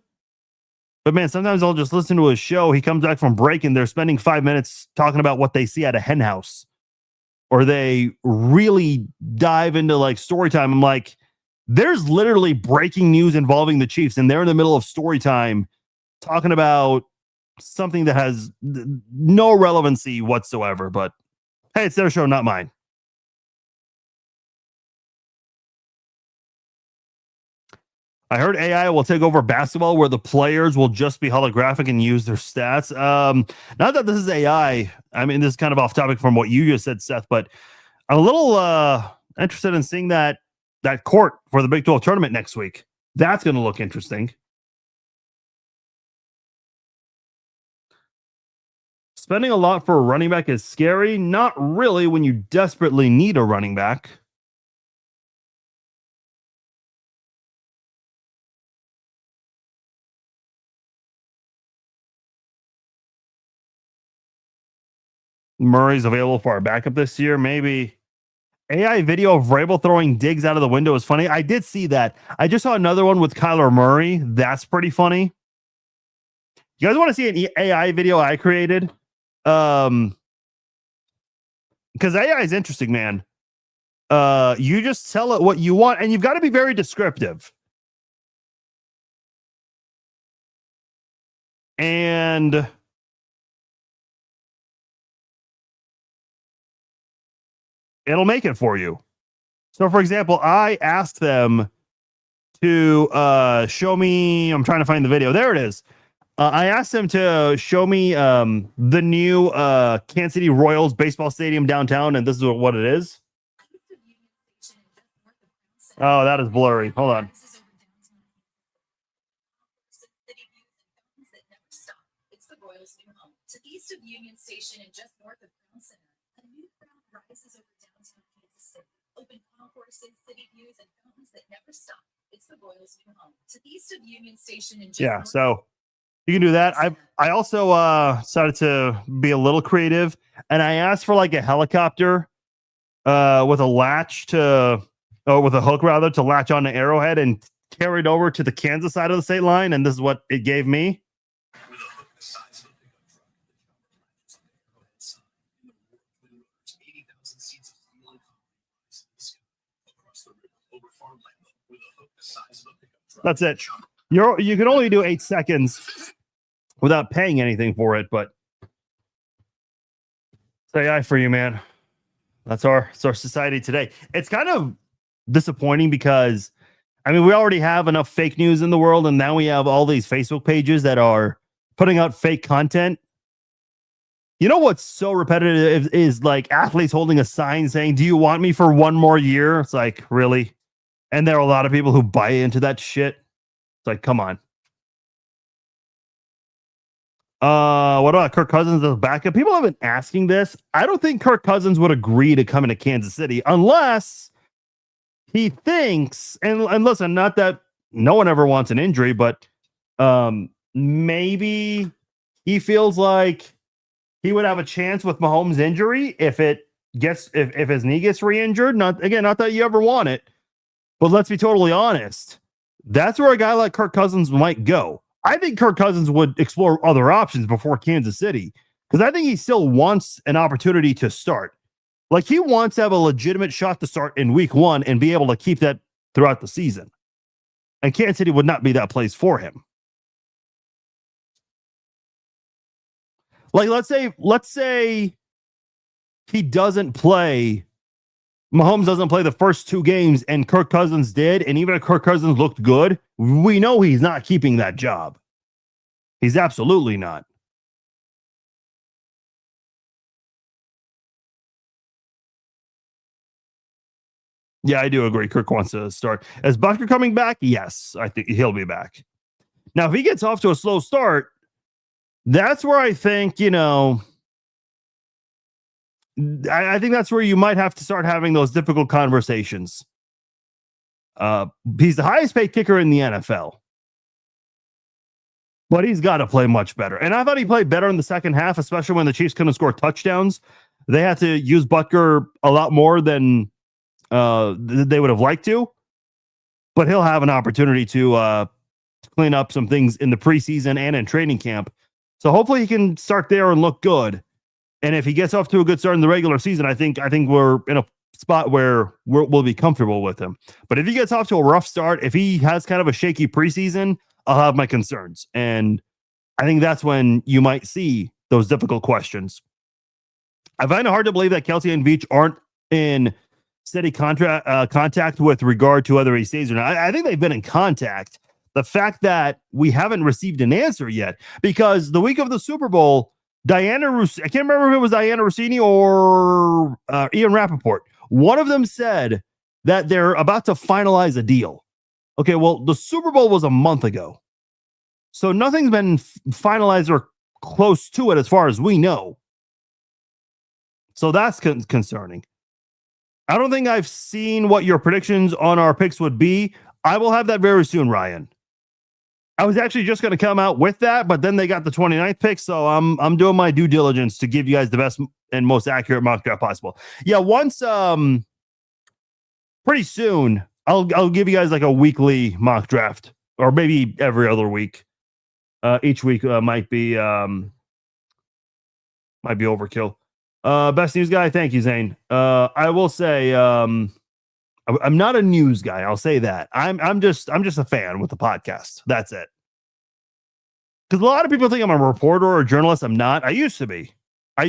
But man, sometimes I'll just listen to a show. He comes back from break and they're spending 5 minutes talking about what they see at a hen house. Or they really dive into like story time. I'm like, there's literally breaking news involving the Chiefs, and they're in the middle of story time talking about something that has no relevancy whatsoever. But hey, it's their show, not mine. I heard AI will take over basketball where the players will just be holographic and use their stats. Not that this is AI. I mean, this is kind of off topic from what you just said, Seth, but I'm a little interested in seeing that court for the Big 12 tournament next week. That's going to look interesting. Spending a lot for a running back is scary. Not really when you desperately need a running back. Murray's available for our backup this year. Maybe. AI video of Vrabel throwing digs out of the window is funny. I did see that. I just saw another one with Kyler Murray. That's pretty funny. You guys want to see an AI video I created? Because AI is interesting, man. You just tell it what you want, and you've got to be very descriptive. And it'll make it for you. So, for example, I asked them to show me. I'm trying to find the video. There it is. I asked them to show me the new Kansas City Royals baseball stadium downtown, and this is what it is. Oh, that is blurry. Hold on. It's the Royals' new home. To the east of Union Station and just north of Crown Center, a new crowd rises over downtown Kansas City. Open concourses, city views, and fountains that never stop. It's the Royals' new home. To the east of Union Station and just so You can do that. I also decided to be a little creative, and I asked for like a helicopter with a latch to, or with a hook rather, to latch on to Arrowhead and carry it over to the Kansas side of the state line, and this is what it gave me. That's it. You can only do 8 seconds without paying anything for it, but say I for you, man. It's our society today. It's kind of disappointing because I mean we already have enough fake news in the world, and now we have all these Facebook pages that are putting out fake content. You know what's so repetitive is like athletes holding a sign saying, "Do you want me for one more year?" It's like, really? And there are a lot of people who buy into that shit. It's like, come on. What about Kirk Cousins as a backup? People have been asking this. I don't think Kirk Cousins would agree to come into Kansas City unless he thinks, and listen, not that no one ever wants an injury, but maybe he feels like he would have a chance with Mahomes' injury if his knee gets re-injured. Not that you ever want it, but let's be totally honest. That's where a guy like Kirk Cousins might go. I think Kirk Cousins would explore other options before Kansas City because I think he still wants an opportunity to start. Like he wants to have a legitimate shot to start in week 1 and be able to keep that throughout the season. And Kansas City would not be that place for him. Like let's say he doesn't play. Mahomes doesn't play the first 2 games and Kirk Cousins did. And even if Kirk Cousins looked good, we know he's not keeping that job. He's absolutely not. Yeah, I do agree. Kirk wants to start. Is Bucker coming back? Yes, I think he'll be back. Now, if he gets off to a slow start, that's where I think, I think that's where you might have to start having those difficult conversations. He's the highest paid kicker in the NFL, but he's got to play much better. And I thought he played better in the second half, especially when the Chiefs couldn't score touchdowns. They had to use Butker a lot more than they would have liked to, but he'll have an opportunity to clean up some things in the preseason and in training camp. So hopefully he can start there and look good. And if he gets off to a good start in the regular season, I think we're in a spot where we'll be comfortable with him. But if he gets off to a rough start, if he has kind of a shaky preseason, I'll have my concerns. And I think that's when you might see those difficult questions. I find it hard to believe that Kelsey and Veach aren't in steady contact with regard to whether he stays or not. I think they've been in contact. The fact that we haven't received an answer yet, because the week of the Super Bowl, I can't remember if it was Diana Rossini or Ian Rappaport. One of them said that they're about to finalize a deal. Okay, well, the Super Bowl was a month ago. So nothing's been finalized or close to it as far as we know. So that's concerning. I don't think I've seen what your predictions on our picks would be. I will have that very soon, Ryan. I was actually just going to come out with that, but then they got the 29th pick, so I'm doing my due diligence to give you guys the best and most accurate mock draft possible. Yeah, once pretty soon I'll give you guys like a weekly mock draft, or maybe every other week. Each week might be overkill. Best news guy, thank you, Zane. I will say I'm not a news guy. I'll say that. I'm just a fan with the podcast. That's it. Because a lot of people think I'm a reporter or a journalist. I'm not. I used to be. But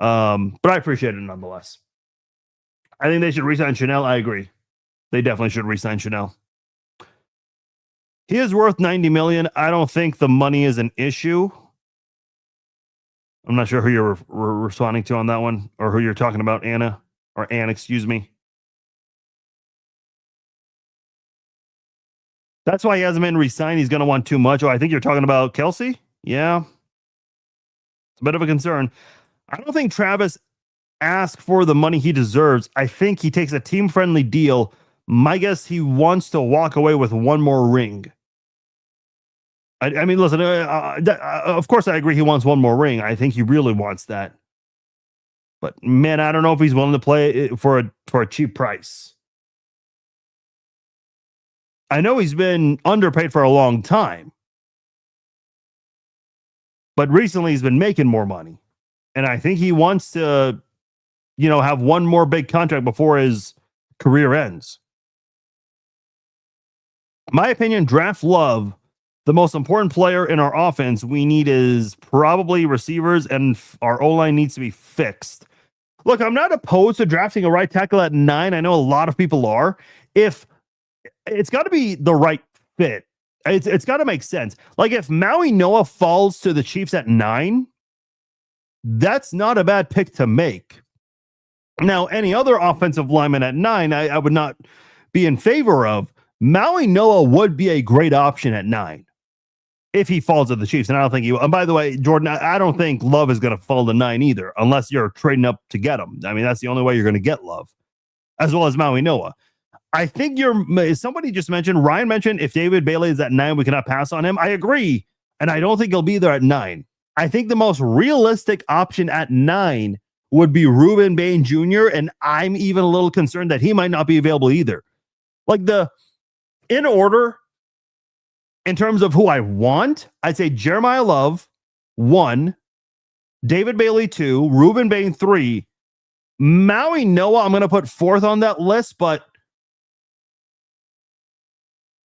I appreciate it nonetheless. I think they should resign Chanel. I agree. They definitely should resign Chanel. He is worth $90 million. I don't think the money is an issue. I'm not sure who you're responding to on that one, or who you're talking about, Anna, or Ann, excuse me. That's why he hasn't been re-signed. He's going to want too much. Oh, I think you're talking about Kelsey? Yeah. It's a bit of a concern. I don't think Travis asked for the money he deserves. I think he takes a team-friendly deal. My guess, he wants to walk away with one more ring. I mean, listen, of course, I agree he wants one more ring. I think he really wants that. But man, I don't know if he's willing to play it for a cheap price. I know he's been underpaid for a long time, but recently he's been making more money. And I think he wants to, have one more big contract before his career ends. My opinion, draft Love. The most important player in our offense we need is probably receivers, and our O-line needs to be fixed. Look, I'm not opposed to drafting a right tackle at 9. I know a lot of people are. If it's got to be the right fit, it's got to make sense. Like if Maui Noah falls to the Chiefs at 9, that's not a bad pick to make. Now, any other offensive lineman at 9, I would not be in favor of. Maui Noah would be a great option at 9 if he falls to the Chiefs. And I don't think he will. And by the way, Jordan, I don't think Love is going to fall to 9 either, unless you're trading up to get him. I mean, that's the only way you're going to get Love, as well as Maui Noah. I think somebody just mentioned, Ryan mentioned, if David Bailey is at 9, we cannot pass on him. I agree. And I don't think he'll be there at 9. I think the most realistic option at 9 would be Ruben Bain Jr. And I'm even a little concerned that he might not be available either. Like in order, in terms of who I want, I'd say Jeremiah Love, 1, David Bailey, 2, Ruben Bain, 3, Maui Noah, I'm going to put 4th on that list, but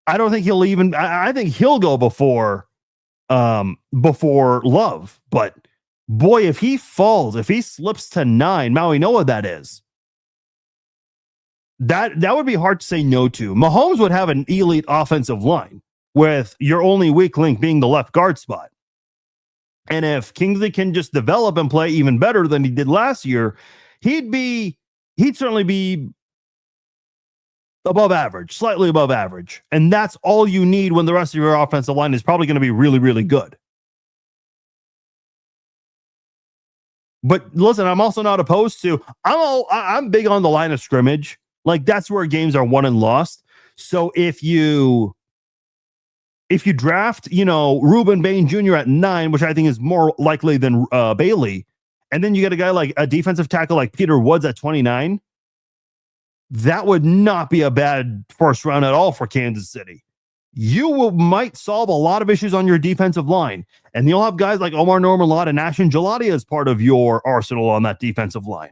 I don't think he'll even, I think he'll go before Love. But boy, if he falls, if he slips to 9, Maui Noah, that is, that would be hard to say no to. Mahomes would have an elite offensive line, with your only weak link being the left guard spot. And if Kingsley can just develop and play even better than he did last year, he'd certainly be above average, slightly above average. And that's all you need when the rest of your offensive line is probably going to be really, really good. But listen, I'm also not opposed to, I'm big on the line of scrimmage. Like that's where games are won and lost. So if you draft, Ruben Bain Jr. at 9, which I think is more likely than Bailey, and then you get a guy like a defensive tackle like Peter Woods at 29, that would not be a bad first round at all for Kansas City. You might solve a lot of issues on your defensive line, and you'll have guys like Omar Norman-Lott and Ashton Gelati as part of your arsenal on that defensive line.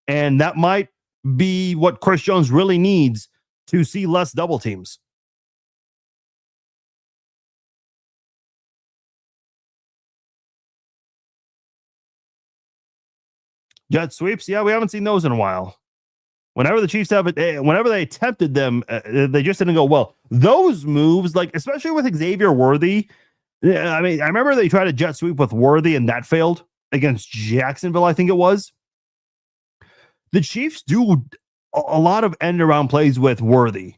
And that might be what Chris Jones really needs to see less double teams. Jet sweeps, yeah, we haven't seen those in a while. Whenever the Chiefs whenever they attempted them, they just didn't go well. Those moves, like especially with Xavier Worthy, I mean, I remember they tried a jet sweep with Worthy and that failed against Jacksonville, I think it was. The Chiefs do a lot of end around plays with Worthy.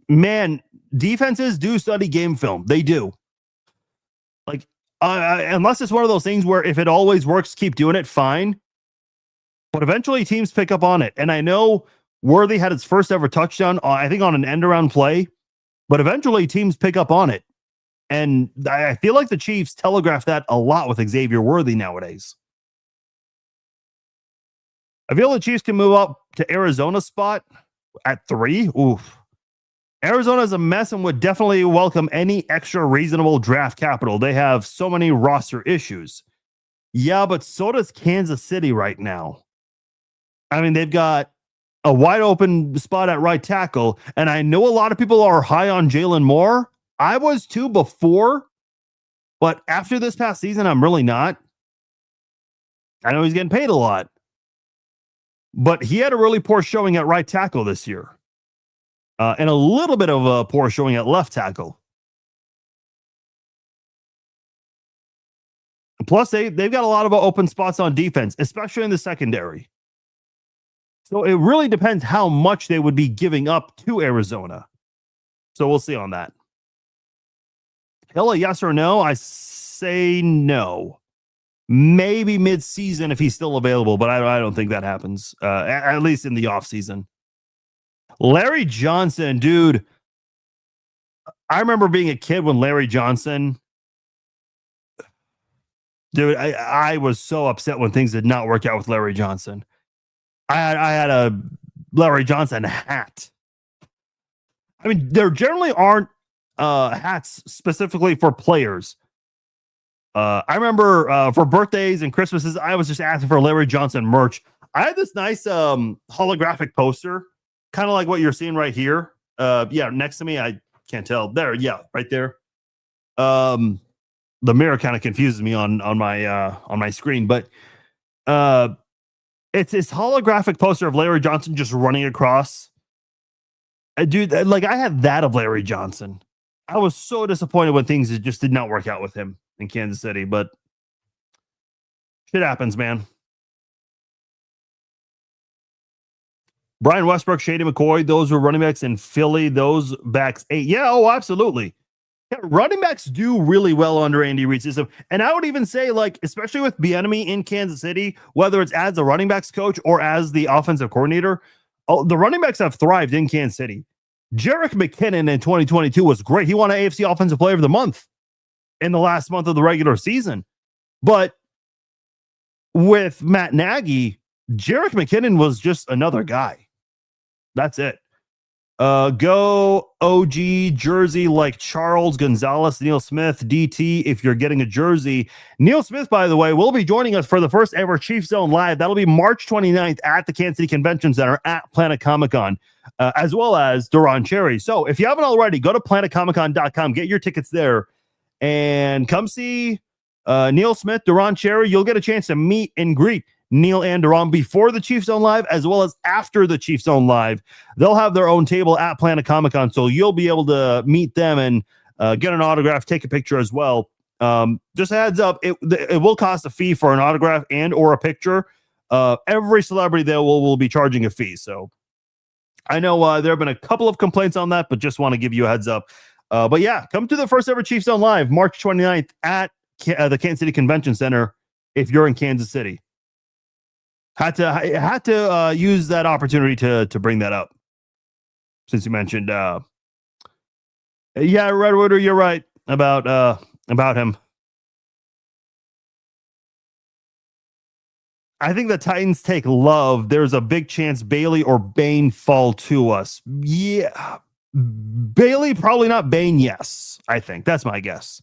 Man, defenses do study game film. They do. Like, unless it's one of those things where if it always works, keep doing it, fine. But eventually teams pick up on it. And I know Worthy had his first ever touchdown, I think on an end around play, but eventually teams pick up on it. And I feel like the Chiefs telegraph that a lot with Xavier Worthy nowadays. I feel the Chiefs can move up to Arizona's spot at 3. Oof. Arizona's a mess and would definitely welcome any extra reasonable draft capital. They have so many roster issues. Yeah, but so does Kansas City right now. I mean, they've got a wide open spot at right tackle, and I know a lot of people are high on Jalen Moore. I was too before, but after this past season, I'm really not. I know he's getting paid a lot, but he had a really poor showing at right tackle this year. And a little bit of a poor showing at left tackle. Plus, they've got a lot of open spots on defense, especially in the secondary. So it really depends how much they would be giving up to Arizona. So we'll see on that. Hill, a yes or no? I say no. Maybe mid-season if he's still available, but I don't think that happens, at least in the offseason. Larry Johnson, dude, I remember being a kid when Larry Johnson, dude, I was so upset when things did not work out with Larry Johnson. I had a Larry Johnson hat. I mean, there generally aren't hats specifically for players. I remember for birthdays and Christmases, I was just asking for Larry Johnson merch. I had this nice holographic poster, kind of like what you're seeing right here. Yeah, next to me, I can't tell. There, yeah, right there. The mirror kind of confuses me on my screen, but it's this holographic poster of Larry Johnson just running across. Dude, like I had that of Larry Johnson. I was so disappointed when things just did not work out with him in Kansas City, but shit happens, man. Brian Westbrook, Shady McCoy, those were running backs in Philly. Those backs ate. Yeah, oh, absolutely. Yeah, running backs do really well under Andy Reid's system. And I would even say, like, especially with Bieniemy in Kansas City, whether it's as a running backs coach or as the offensive coordinator, the running backs have thrived in Kansas City. Jerick McKinnon in 2022 was great. He won an AFC Offensive Player of the Month in the last month of the regular season. But with Matt Nagy, Jerick McKinnon was just another guy. That's it. Go OG jersey like Charles Gonzalez, Neil Smith, DT. If you're getting a jersey, Neil Smith, by the way, will be joining us for the first ever Chief Zone Live. That'll be March 29th at the Kansas City Convention Center at Planet Comic Con, as well as Duran Cherry. So if you haven't already, go to planetcomiccon.com, get your tickets there, and come see Neil Smith, Duran Cherry. You'll get a chance to meet and greet Neil and Duran before the Chiefs Zone Live, as well as after the Chiefs Zone Live. They'll have their own table at Planet Comic Con, so you'll be able to meet them and get an autograph, take a picture as well. Just a heads up, it will cost a fee for an autograph and or a picture. Every celebrity there will be charging a fee. So I know there have been a couple of complaints on that, but just want to give you a heads up. But yeah, come to the first ever Chiefs Zone Live, March 29th at the Kansas City Convention Center if you're in Kansas City. Had to use that opportunity to bring that up since you mentioned. Yeah, Redwooder, you're right about him. I think the Titans take Love. There's a big chance Bailey or Bain fall to us. Yeah, Bailey probably not. Bain, yes. I think that's my guess.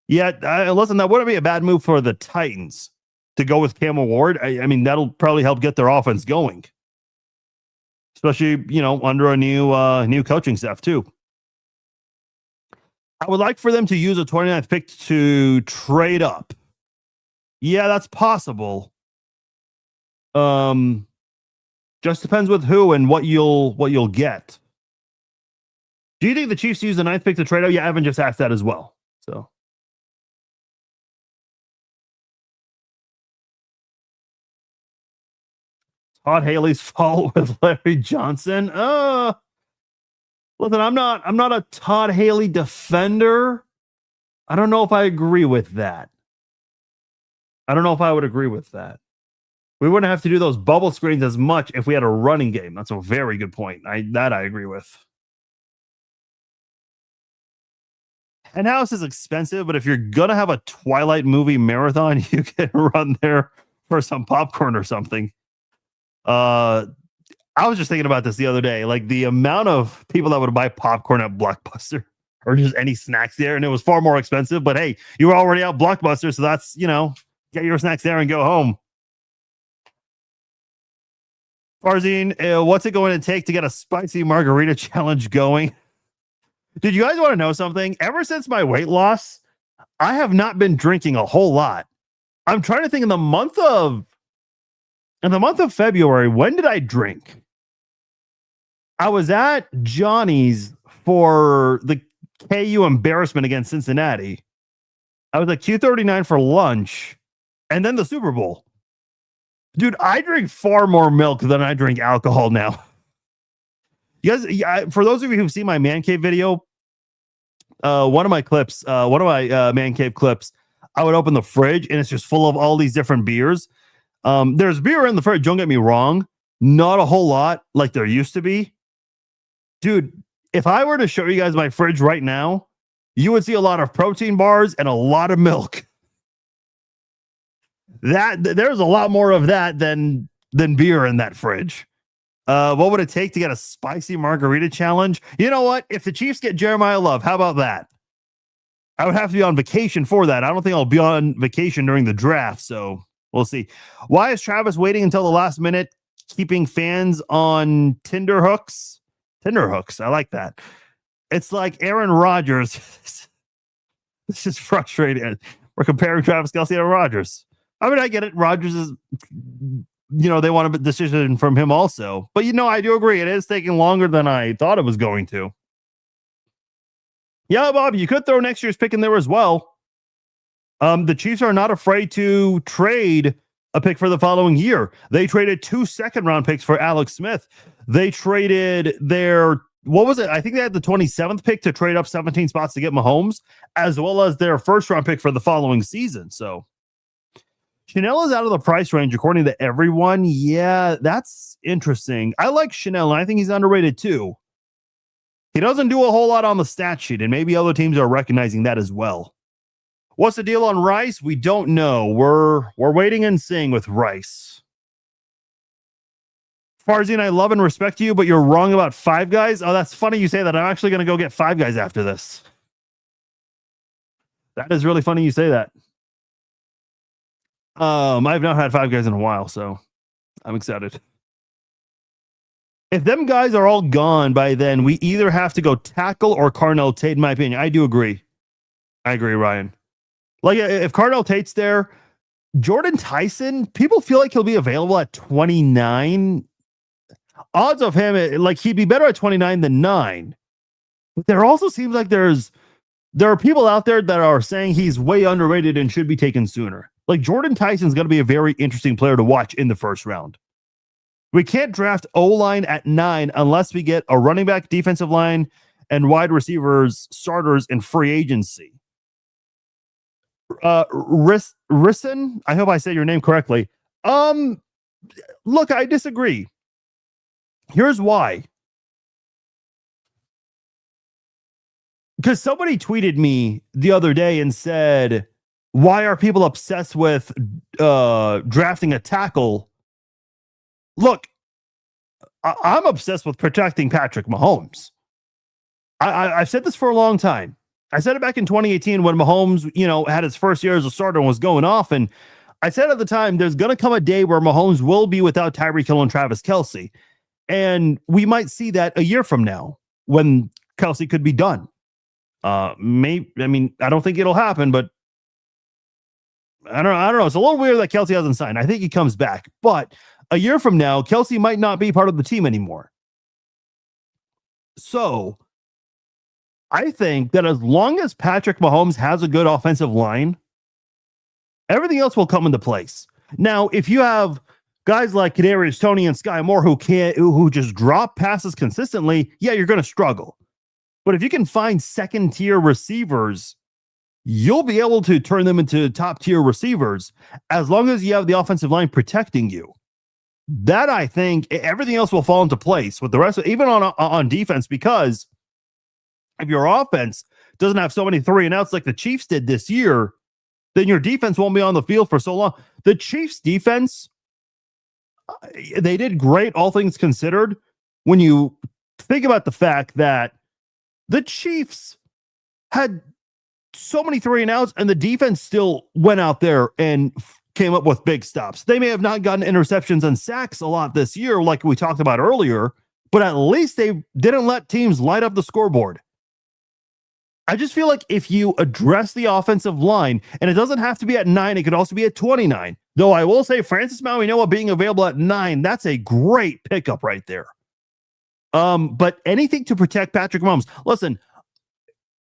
Yeah, listen, that wouldn't be a bad move for the Titans to go with Cam Ward. I mean, that'll probably help get their offense going, especially, under a new coaching staff too. I would like for them to use a 29th pick to trade up. Yeah, that's possible. Just depends with who and what you'll get. Do you think the Chiefs use the 9th pick to trade up? Yeah, Evan just asked that as well. So Todd Haley's fault with Larry Johnson. Listen, I'm not a Todd Haley defender. I don't know if I agree with that. I don't know if I would agree with that. We wouldn't have to do those bubble screens as much if we had a running game. That's a very good point. I agree with. Henhouse is expensive, but if you're gonna have a Twilight movie marathon, you can run there for some popcorn or something. I was just thinking about this the other day, like the amount of people that would buy popcorn at Blockbuster or just any snacks there, and it was far more expensive. But hey, you were already at Blockbuster, so that's get your snacks there and go home. Farzine, what's it going to take to get a spicy margarita challenge going? Did you guys want to know something? Ever since my weight loss, I have not been drinking a whole lot. I'm trying to think in the month of February, when did I drink? I was at Johnny's for the KU embarrassment against Cincinnati. I was at Q39 for lunch and then the Super Bowl. Dude, I drink far more milk than I drink alcohol now. You guys, for those of you who've seen my man cave video, one of my man cave clips, I would open the fridge and it's just full of all these different beers. There's beer in the fridge, don't get me wrong. Not a whole lot like there used to be. Dude, if I were to show you guys my fridge right now, you would see a lot of protein bars and a lot of milk. There's a lot more of that than beer in that fridge. What would it take to get a spicy margarita challenge? You know what? If the Chiefs get Jeremiah Love, how about that? I would have to be on vacation for that. I don't think I'll be on vacation during the draft, so we'll see. Why is Travis waiting until the last minute, keeping fans on Tinder hooks? Tinder hooks, I like that. It's like Aaron Rodgers. This is frustrating. We're comparing Travis Kelce to Aaron Rodgers. I mean, I get it. Rodgers is, they want a decision from him also. But, I do agree. It is taking longer than I thought it was going to. Yeah, Bob, you could throw next year's pick in there as well. The Chiefs are not afraid to trade a pick for the following year. They traded 2 second-round picks for Alex Smith. They traded their, what was it? I think they had the 27th pick to trade up 17 spots to get Mahomes, as well as their first-round pick for the following season. So Chanel is out of the price range, according to everyone. Yeah, that's interesting. I like Chanel, and I think he's underrated too. He doesn't do a whole lot on the stat sheet, and maybe other teams are recognizing that as well. What's the deal on Rice? We don't know. We're waiting and seeing with Rice. Farzine, I love and respect you, but you're wrong about Five Guys. Oh, that's funny you say that. I'm actually going to go get Five Guys after this. That is really funny you say that. I've not had Five Guys in a while, so I'm excited. If them guys are all gone by then, we either have to go tackle or Carnell Tate, in my opinion. I do agree. I agree, Ryan. Like, if Carnell Tate's there, Jordan Tyson, people feel like he'll be available at 29. Odds of him, like, he'd be better at 29 than 9. But there also seems like there are people out there that are saying he's way underrated and should be taken sooner. Like, Jordan Tyson's going to be a very interesting player to watch in the first round. We can't draft O-line at 9 unless we get a running back, defensive line, and wide receivers starters in free agency. Risson, I hope I said your name correctly. Look, I disagree. Here's why. Because somebody tweeted me the other day and said, why are people obsessed with drafting a tackle? Look, I'm obsessed with protecting Patrick Mahomes. I've said this for a long time. I said it back in 2018 when Mahomes, had his first year as a starter and was going off. And I said at the time, there's going to come a day where Mahomes will be without Tyreek Hill and Travis Kelce. And we might see that a year from now when Kelce could be done. I don't think it'll happen, but I don't know. It's a little weird that Kelce hasn't signed. I think he comes back, but a year from now, Kelce might not be part of the team anymore. So I think that as long as Patrick Mahomes has a good offensive line, everything else will come into place. Now, if you have guys like Kadarius Toney and Sky Moore who just drop passes consistently, yeah, you're going to struggle. But if you can find second-tier receivers, you'll be able to turn them into top-tier receivers as long as you have the offensive line protecting you. That, I think, everything else will fall into place with the rest of, even on defense, because if your offense doesn't have so many 3-and-outs like the Chiefs did this year, then your defense won't be on the field for so long. The Chiefs defense, they did great, all things considered, when you think about the fact that the Chiefs had so many 3-and-outs and the defense still went out there and came up with big stops. They may have not gotten interceptions and sacks a lot this year, like we talked about earlier, but at least they didn't let teams light up the scoreboard. I just feel like if you address the offensive line, and it doesn't have to be at 9, it could also be at 29. Though I will say Francis Mauigoa being available at 9, that's a great pickup right there. But anything to protect Patrick Mahomes. Listen,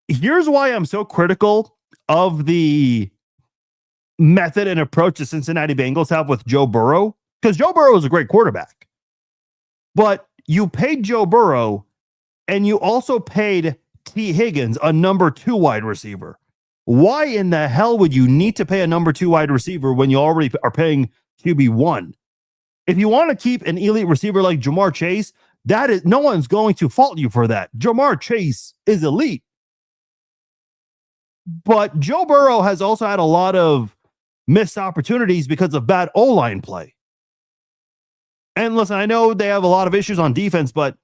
here's why I'm so critical of the method and approach the Cincinnati Bengals have with Joe Burrow, because Joe Burrow is a great quarterback. But you paid Joe Burrow, and you also paid T. Higgins, a number 2 wide receiver. Why in the hell would you need to pay a number 2 wide receiver when you already are paying QB1? If you want to keep an elite receiver like Jamar Chase, That is, no one's going to fault you for that. Jamar Chase is elite. But Joe Burrow has also had a lot of missed opportunities because of bad O-line play. And listen, I know they have a lot of issues on defense, but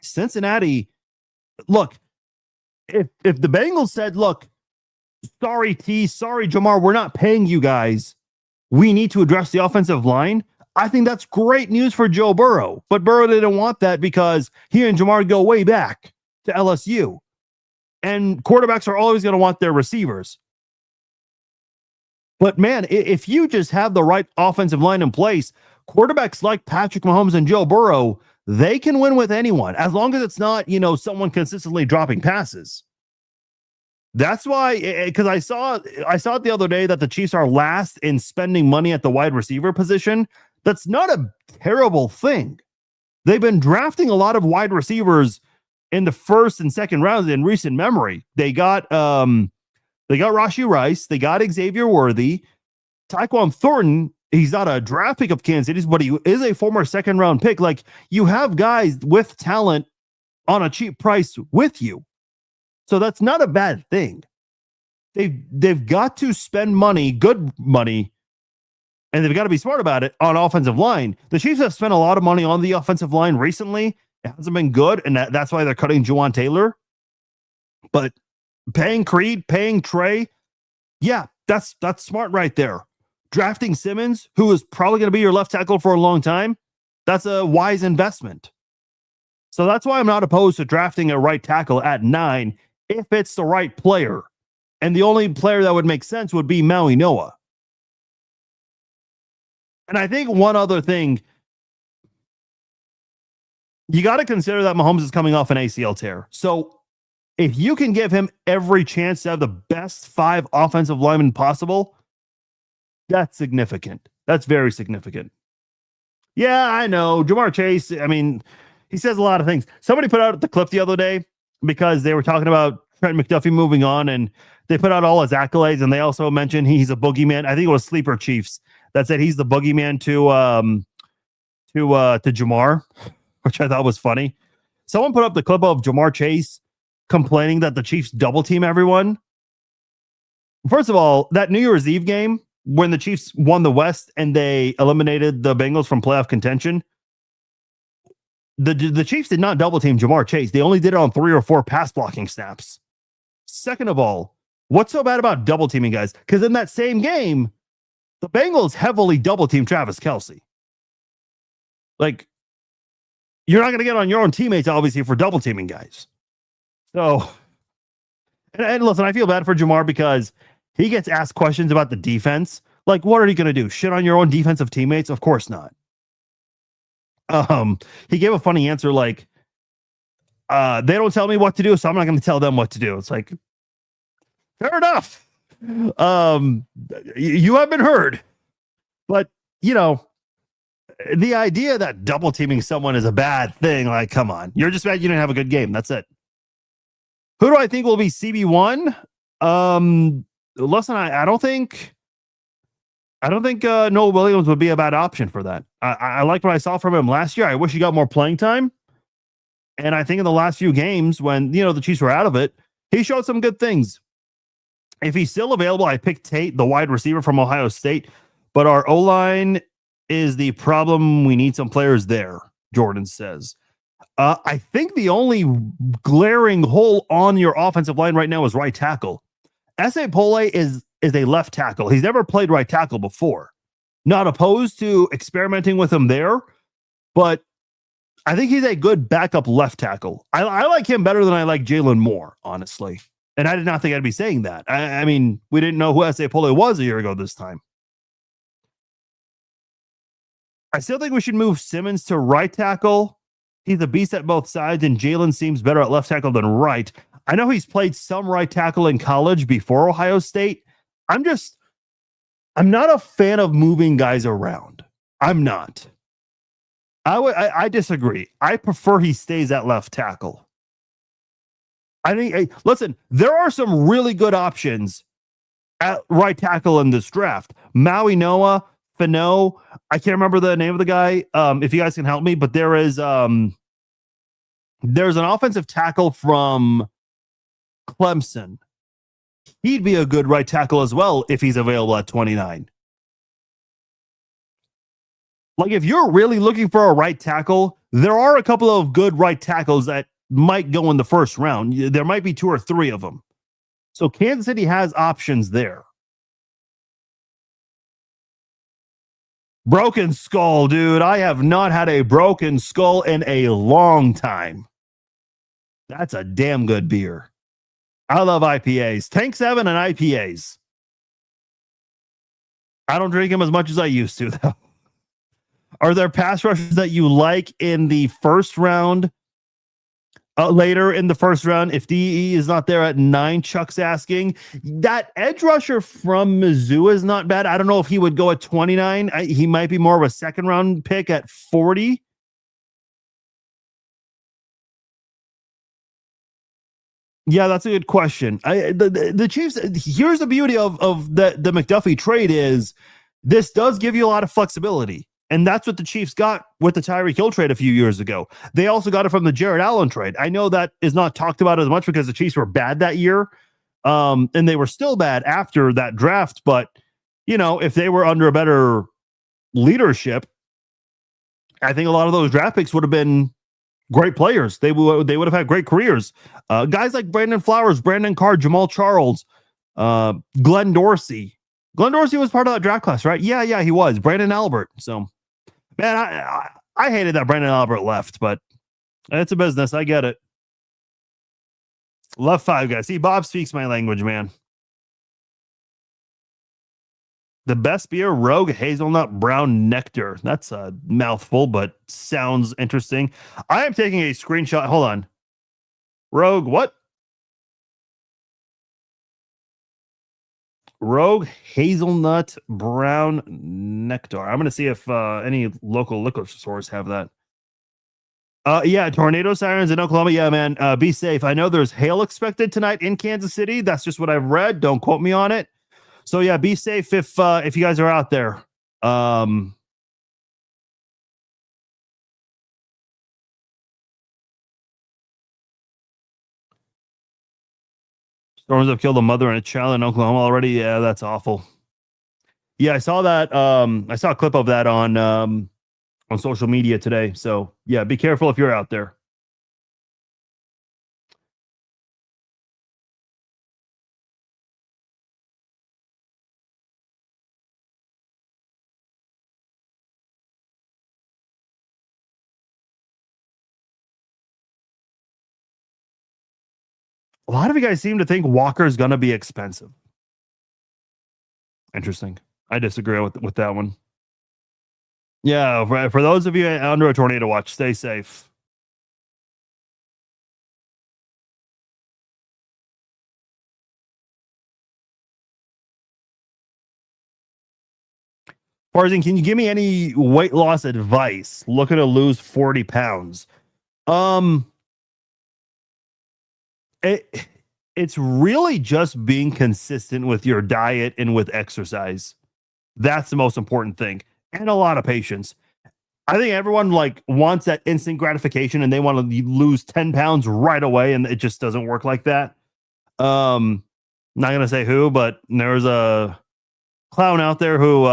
Cincinnati, look, if the Bengals said, look, sorry, T, sorry, Jamar, we're not paying you guys, we need to address the offensive line, I think that's great news for Joe Burrow. But Burrow didn't want that because he and Jamar go way back to LSU. And quarterbacks are always going to want their receivers. But man, if you just have the right offensive line in place, quarterbacks like Patrick Mahomes and Joe Burrow, they can win with anyone as long as it's not, someone consistently dropping passes. That's why, because I saw it the other day that the Chiefs are last in spending money at the wide receiver position. That's not a terrible thing. They've been drafting a lot of wide receivers in the first and second rounds in recent memory. They got Rashee Rice, they got Xavier Worthy, Tyquan Thornton. He's not a draft pick of Kansas City's, but he is a former second round pick. Like, you have guys with talent on a cheap price with you. So that's not a bad thing. They've got to spend money, good money, and they've got to be smart about it on offensive line. The Chiefs have spent a lot of money on the offensive line recently. It hasn't been good, and that's why they're cutting Juwan Taylor. But paying Creed, paying Trey, yeah, that's smart right there. Drafting Simmons, who is probably going to be your left tackle for a long time, that's a wise investment. So that's why I'm not opposed to drafting a right tackle at 9 if it's the right player. And the only player that would make sense would be Maui Noah. And I think one other thing, you got to consider that Mahomes is coming off an ACL tear. So if you can give him every chance to have the best 5 offensive linemen possible, that's significant. That's very significant. Yeah, I know. Jamar Chase, I mean, he says a lot of things. Somebody put out the clip the other day because they were talking about Trent McDuffie moving on, and they put out all his accolades, and they also mentioned he's a boogeyman. I think it was Sleeper Chiefs that said he's the boogeyman to Jamar, which I thought was funny. Someone put up the clip of Jamar Chase complaining that the Chiefs double team everyone. First of all, that New Year's Eve game when the Chiefs won the West and they eliminated the Bengals from playoff contention, the Chiefs did not double team Jamar Chase. They only did it on 3 or 4 pass blocking snaps. Second of all, what's so bad about double teaming guys? Because in that same game, the Bengals heavily double teamed Travis Kelce. Like, you're not going to get on your own teammates, obviously, for double teaming guys. So, and listen, I feel bad for Jamar because he gets asked questions about the defense. Like, what are you going to do? Shit on your own defensive teammates? Of course not. He gave a funny answer like, they don't tell me what to do, so I'm not going to tell them what to do. It's like, fair enough. You have been heard. But, the idea that double teaming someone is a bad thing, like, come on. You're just mad you didn't have a good game. That's it. Who do I think will be CB1? Listen, I don't think Noah Williams would be a bad option for that. I liked what I saw from him last year. I wish he got more playing time. And I think in the last few games when, the Chiefs were out of it, he showed some good things. If he's still available, I picked Tate, the wide receiver from Ohio State. But our O-line is the problem. We need some players there, Jordan says. I think the only glaring hole on your offensive line right now is right tackle. S.A. Pole is a left tackle. He's never played right tackle before. Not opposed to experimenting with him there, but I think he's a good backup left tackle. I like him better than I like Jalen Moore, honestly. And I did not think I'd be saying that. I mean, we didn't know who S.A. Pole was a year ago this time. I still think we should move Simmons to right tackle. He's a beast at both sides, and Jalen seems better at left tackle than right. I know he's played some right tackle in college before Ohio State. I'm not a fan of moving guys around. I'm not. I disagree. I prefer he stays at left tackle. I think, listen, there are some really good options at right tackle in this draft. Maui Noah, Fano. I can't remember the name of the guy. If you guys can help me, but there's an offensive tackle from Clemson. He'd be a good right tackle as well if he's available at 29. Like, if you're really looking for a right tackle, there are a couple of good right tackles that might go in the first round. There might be 2 or 3 of them. So Kansas City has options there. Broken Skull, dude. I have not had a broken skull in a long time. That's a damn good beer. I love IPAs. Tank 7 and IPAs. I don't drink them as much as I used to, though. Are there pass rushers that you like in the first round? Later in the first round, if DE is not there at 9, Chuck's asking. That edge rusher from Mizzou is not bad. I don't know if he would go at 29. He might be more of a second round pick at 40. Yeah, that's a good question. The Chiefs, here's the beauty of the McDuffie trade is this does give you a lot of flexibility. And that's what the Chiefs got with the Tyreek Hill trade a few years ago. They also got it from the Jared Allen trade. I know that is not talked about as much because the Chiefs were bad that year. And they were still bad after that draft. But, you know, if they were under a better leadership, I think a lot of those draft picks would have been great players. They would have had great careers. Guys like Brandon Flowers, Brandon Carr, Jamal Charles, Glenn Dorsey. Glenn Dorsey was part of that draft class, right? Yeah, he was. Brandon Albert. So, man, I hated that Brandon Albert left, but it's a business. I get it. Left 5 guys. See, Bob speaks my language, man. The best beer, Rogue Hazelnut Brown Nectar. That's a mouthful, but sounds interesting. I am taking a screenshot. Hold on. Rogue, what? Rogue Hazelnut Brown Nectar. I'm going to see if any local liquor stores have that. Yeah, tornado sirens in Oklahoma. Yeah, man, be safe. I know there's hail expected tonight in Kansas City. That's just what I've read. Don't quote me on it. So yeah, be safe if you guys are out there. Storms have killed a mother and a child in Oklahoma already. Yeah, that's awful. Yeah, I saw that. I saw a clip of that on social media today. So yeah, be careful if you're out there. A lot of you guys seem to think Walker's going to be expensive. Interesting. I disagree with that one. Yeah, for those of you under a tornado watch, stay safe. Farzin, can you give me any weight loss advice? Looking to lose 40 pounds. It's really just being consistent with your diet and with exercise. That's the most important thing. And a lot of patience. I think everyone like wants that instant gratification and they want to lose 10 pounds right away, and it just doesn't work like that. Not gonna say who, but there's a clown out there who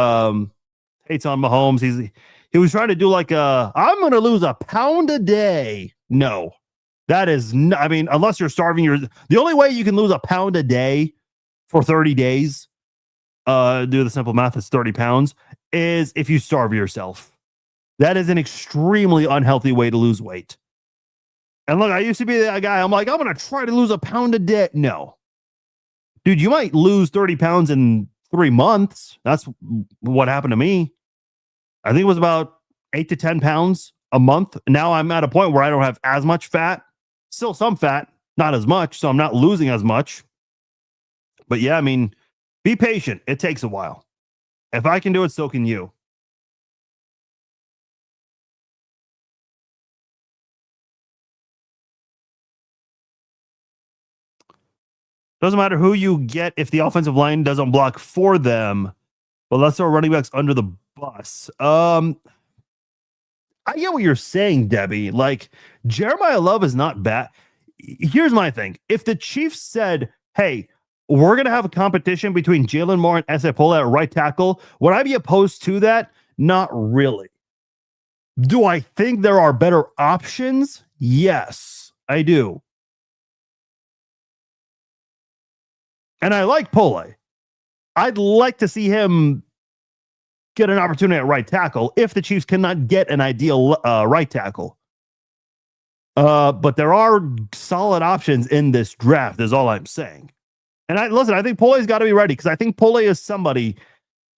hates on Mahomes. He was trying to do like I'm gonna lose a pound a day. No, that is I mean, unless you're starving, the only way you can lose a pound a day for 30 days, do the simple math, it's 30 pounds, is if you starve yourself. That is an extremely unhealthy way to lose weight. And look, I used to be that guy. I'm like, I'm going to try to lose a pound a day. No. Dude, you might lose 30 pounds in 3 months. That's what happened to me. I think it was about 8 to 10 pounds a month. Now I'm at a point where I don't have as much fat. Still some fat, not as much. So I'm not losing as much. But yeah, I mean, be patient. It takes a while. If I can do it, so can you. Doesn't matter who you get if the offensive line doesn't block for them. But let's throw running backs under the bus. I get what you're saying, Debbie. Like, Jeremiah Love is not bad. Here's my thing. If the Chiefs said, hey, we're going to have a competition between Jalen Moore and Esepola at right tackle, would I be opposed to that? Not really. Do I think there are better options? Yes, I do. And I like Pole. I'd like to see him get an opportunity at right tackle if the Chiefs cannot get an ideal right tackle. But there are solid options in this draft, is all I'm saying. And I think Pole's got to be ready, because I think Pole is somebody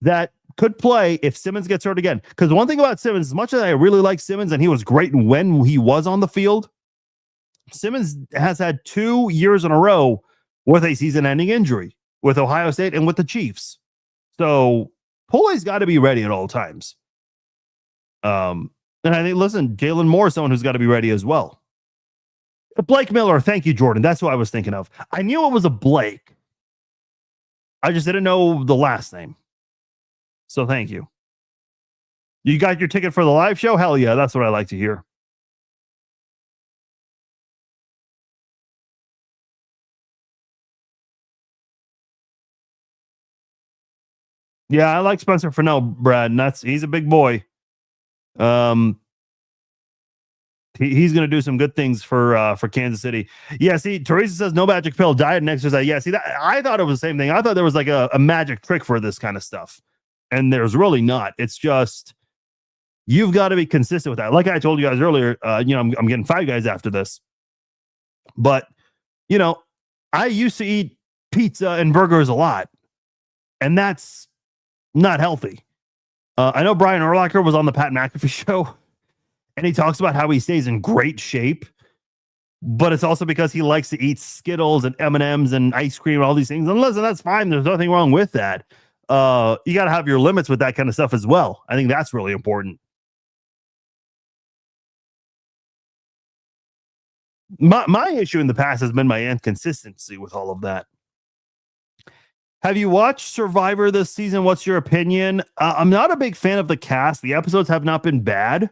that could play if Simmons gets hurt again. Because one thing about Simmons, as much as I really like Simmons, and he was great when he was on the field, Simmons has had 2 years in a row with a season-ending injury with Ohio State and with the Chiefs. So Pole's got to be ready at all times. And I think, listen, Jalen Moore is someone who's got to be ready as well. Blake Miller, thank you, Jordan. That's what I was thinking of. I knew it was a Blake. I just didn't know the last name. So thank you. You got your ticket for the live show? Hell yeah, that's what I like to hear. Yeah, I like Spencer Fennell, Brad, and he's a big boy. He's going to do some good things for Kansas City. Yeah, see, Teresa says no magic pill, diet and exercise. Yeah, see, I thought it was the same thing. I thought there was like a magic trick for this kind of stuff, and there's really not. It's just you've got to be consistent with that. Like I told you guys earlier, I'm getting 5 Guys after this, but I used to eat pizza and burgers a lot, and that's not healthy. I know Brian Urlacher was on the Pat McAfee show, and he talks about how he stays in great shape, but it's also because he likes to eat Skittles and M&Ms and ice cream and all these things. And listen, that's fine. There's nothing wrong with that. You got to have your limits with that kind of stuff as well. I think that's really important. My issue in the past has been my inconsistency with all of that. Have you watched Survivor this season? What's your opinion? I'm not a big fan of the cast. The episodes have not been bad.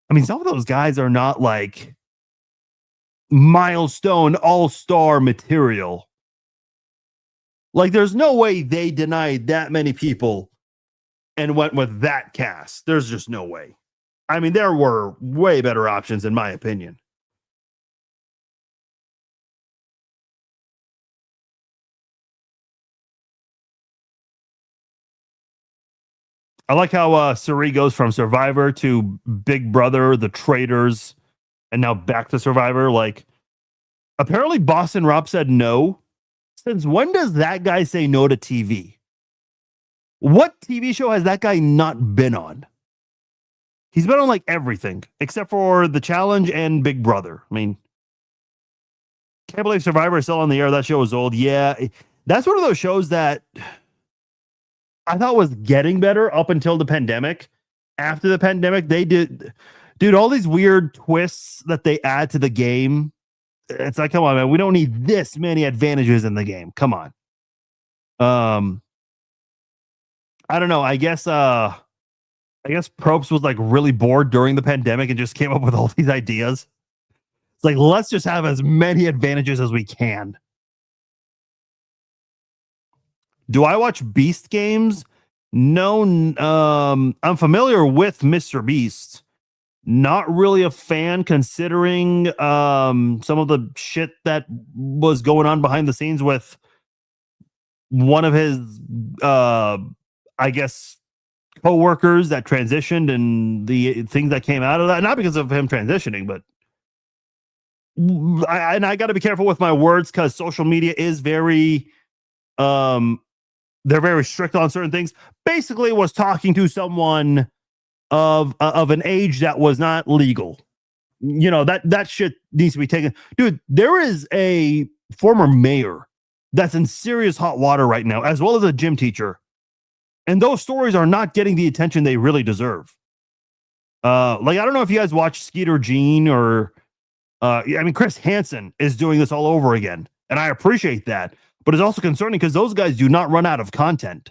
I mean, some of those guys are not like milestone all-star material. Like, there's no way they denied that many people and went with that cast. There's just no way. I mean, there were way better options, in my opinion. I like how Suri goes from Survivor to Big Brother, The Traitors, and now back to Survivor. Like, apparently Boston Rob said no. Since when does that guy say no to TV? What TV show has that guy not been on? He's been on like everything except for The Challenge and Big Brother. I mean, can't believe Survivor is still on the air. That show is old. Yeah, that's one of those shows that I thought was getting better up until the pandemic. After the pandemic, they did, dude, all these weird twists that they add to the game. It's like, come on, man, we don't need this many advantages in the game. Come on. I don't know. I guess Probst was like really bored during the pandemic and just came up with all these ideas. It's like, let's just have as many advantages as we can. Do I watch Beast games? No. I'm familiar with Mr. Beast. Not really a fan, considering some of the shit that was going on behind the scenes with one of his, I guess, co-workers that transitioned and the things that came out of that. Not because of him transitioning, but I got to be careful with my words, because social media is very, they're very strict on certain things. Basically, was talking to someone of an age that was not legal. That shit needs to be taken. Dude, there is a former mayor that's in serious hot water right now, as well as a gym teacher. And those stories are not getting the attention they really deserve. Like, I don't know if you guys watch Skeeter Jean or, Chris Hansen is doing this all over again. And I appreciate that. But it's also concerning because those guys do not run out of content.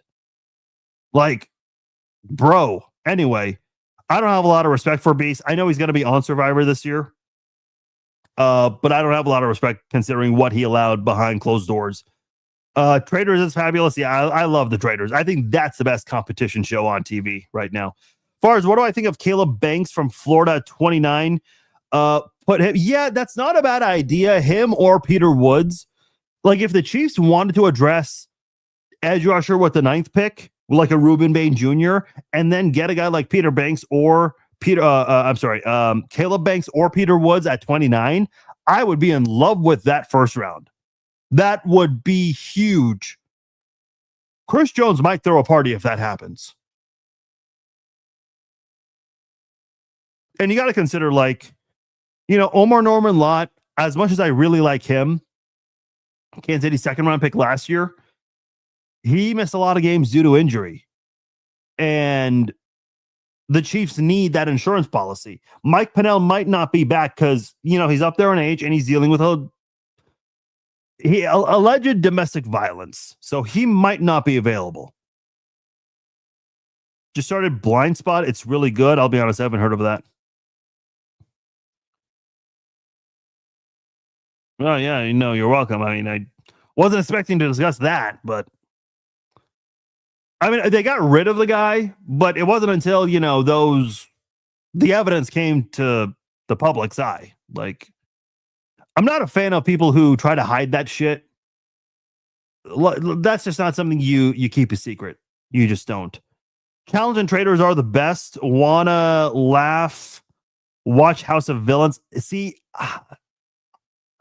Like, bro. Anyway, I don't have a lot of respect for Beast. I know he's going to be on Survivor this year, but I don't have a lot of respect considering what he allowed behind closed doors. Traders is fabulous. Yeah, I love the Traders. I think that's the best competition show on TV right now. As far as what do I think of Caleb Banks from Florida 29? Put him, yeah, that's not a bad idea. Him or Peter Woods. Like if the Chiefs wanted to address edge rusher with the ninth pick, like a Reuben Bain Jr., and then get a guy like Peter Banks or Caleb Banks or Peter Woods at 29, I would be in love with that first round. That would be huge. Chris Jones might throw a party if that happens. And you got to consider, like, Omar Norman Lott, as much as I really like him, Kansas City second round pick last year, he missed a lot of games due to injury. And the Chiefs need that insurance policy. Mike Pennell might not be back because, he's up there in age and he's dealing with alleged domestic violence. So he might not be available. Just started Blind Spot. It's really good. I'll be honest, I haven't heard of that. Oh, yeah, you're welcome. I mean, I wasn't expecting to discuss that, but I mean, they got rid of the guy, but it wasn't until, the evidence came to the public's eye. Like, I'm not a fan of people who try to hide that shit. That's just not something you keep a secret. You just don't. Challenge and Traders are the best. Wanna laugh? Watch House of Villains. See,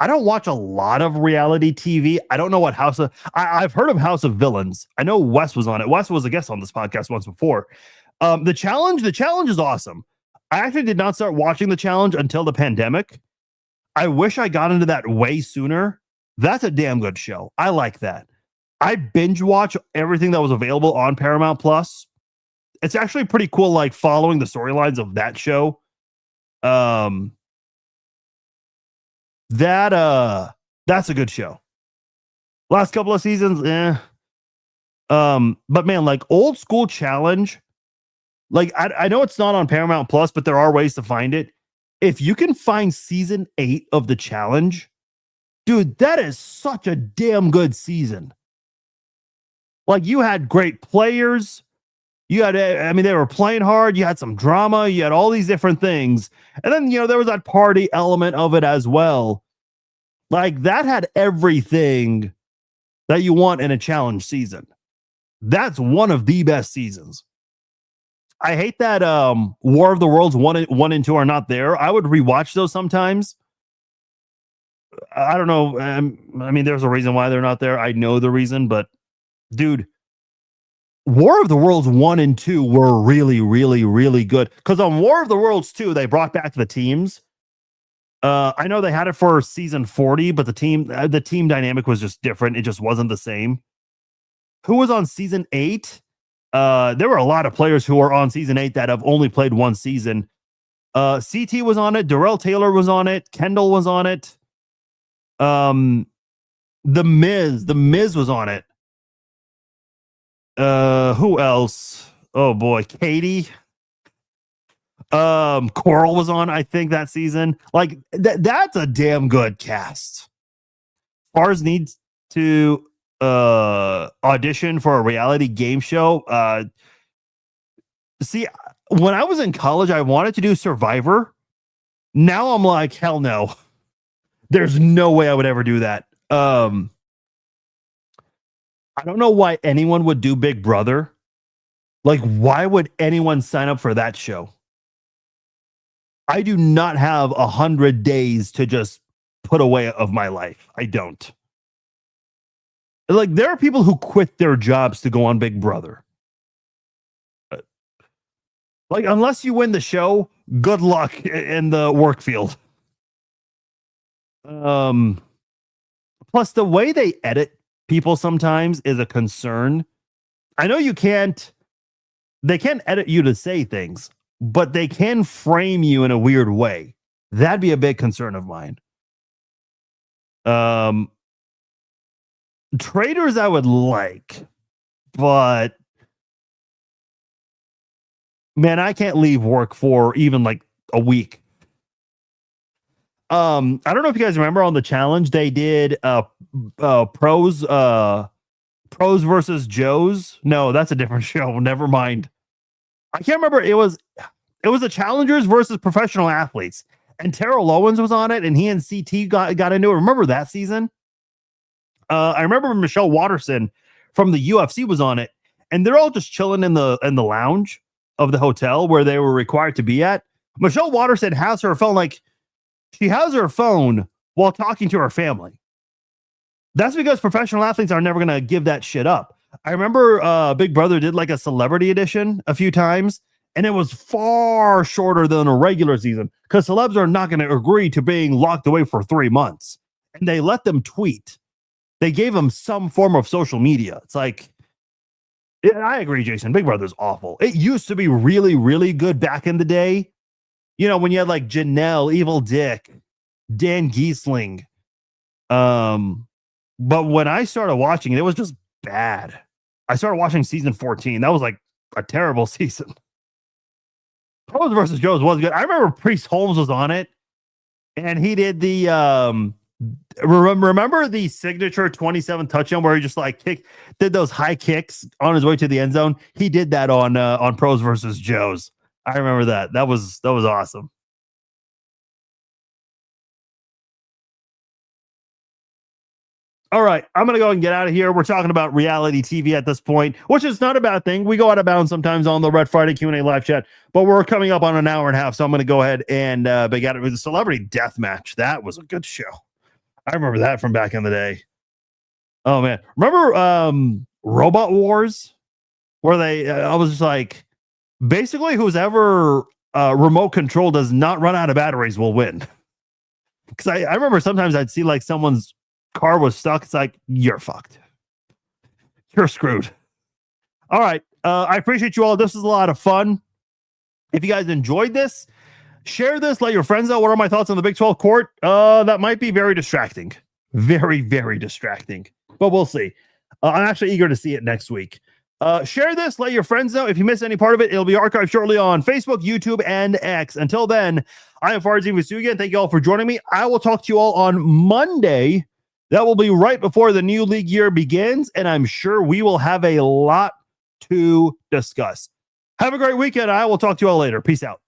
I don't watch a lot of reality TV. I don't know what I've heard of House of Villains. I know Wes was on it. Wes was a guest on this podcast once before. The challenge is awesome. I actually did not start watching the challenge until the pandemic. I wish I got into that way sooner. That's a damn good show. I like that. I binge watch everything that was available on Paramount Plus. It's actually pretty cool, like following the storylines of that show. That's a good show. Last couple of seasons, but man, like old school challenge, like I know it's not on Paramount Plus, but there are ways to find it. If you can find season 8 of the challenge, dude, that is such a damn good season. Like you had great players. You had, they were playing hard. You had some drama. You had all these different things. And then, there was that party element of it as well. Like that had everything that you want in a challenge season. That's one of the best seasons. I hate that War of the Worlds 1 and 2 are not there. I would rewatch those sometimes. I don't know. There's a reason why they're not there. I know the reason, but dude, War of the Worlds 1 and 2 were really, really, really good. Because on War of the Worlds 2, they brought back the teams. I know they had it for season 40, but the team dynamic was just different. It just wasn't the same. Who was on season 8? There were a lot of players who are on season 8 that have only played one season. CT was on it. Darrell Taylor was on it. Kendall was on it. The Miz was on it. Who else? Oh boy, Katie. Coral was on, I think, that season. Like that's a damn good cast. Fars needs to audition for a reality game show. See, when I was in college, I wanted to do Survivor. Now I'm like, hell no. There's no way I would ever do that. I don't know why anyone would do Big Brother. Like, why would anyone sign up for that show? I do not have 100 days to just put away of my life. I don't. Like, there are people who quit their jobs to go on Big Brother. Like, unless you win the show, good luck in the work field. Plus, the way they edit people sometimes is a concern. I know they can't edit you to say things, but they can frame you in a weird way. That'd be a big concern of mine. Traders I would like, but Man, I can't leave work for even like a week. I don't know if you guys remember on the challenge they did pros versus Joes. No, that's a different show. Never mind. I can't remember. It was the challengers versus professional athletes. And Terrell Owens was on it, and he and CT got into it. Remember that season? I remember Michelle Watterson from the UFC was on it, and they're all just chilling in the lounge of the hotel where they were required to be at. Michelle Watterson has her phone, like she has her phone while talking to her family. That's because professional athletes are never going to give that shit up. I remember Big Brother did like a celebrity edition a few times, and it was far shorter than a regular season because celebs are not going to agree to being locked away for 3 months. And they let them tweet. They gave them some form of social media. It's like, yeah, I agree, Jason. Big Brother's awful. It used to be really, really good back in the day. You know, when you had like Janelle, Evil Dick, Dan Giesling. But when I started watching it was just bad. I started watching season 14. That was like a terrible season. Pros versus Joes was good. I remember Priest Holmes was on it, and he did the remember the signature 27 touchdown where he just like did those high kicks on his way to the end zone. He did that on Pros versus Joes. I remember that. That was awesome. All right, I'm going to go and get out of here. We're talking about reality TV at this point, which is not a bad thing. We go out of bounds sometimes on the Red Friday Q&A live chat, but we're coming up on an hour and a half, so I'm going to go ahead and big at it with the Celebrity Death Match. That was a good show. I remember that from back in the day. Oh, man. Remember Robot Wars? Where I was just like, basically, who's ever remote control does not run out of batteries will win. Because I remember sometimes I'd see like someone's car was stuck. It's like, you're fucked. You're screwed. All right. I appreciate you all. This is a lot of fun. If you guys enjoyed this, share this. Let your friends know. What are my thoughts on the Big 12 court? That might be very distracting. Very, very distracting. But we'll see. I'm actually eager to see it next week. Share this. Let your friends know. If you miss any part of it, it'll be archived shortly on Facebook, YouTube, and X. Until then, I am Farzin Vasugian. Thank you all for joining me. I will talk to you all on Monday. That will be right before the new league year begins, and I'm sure we will have a lot to discuss. Have a great weekend. I will talk to you all later. Peace out.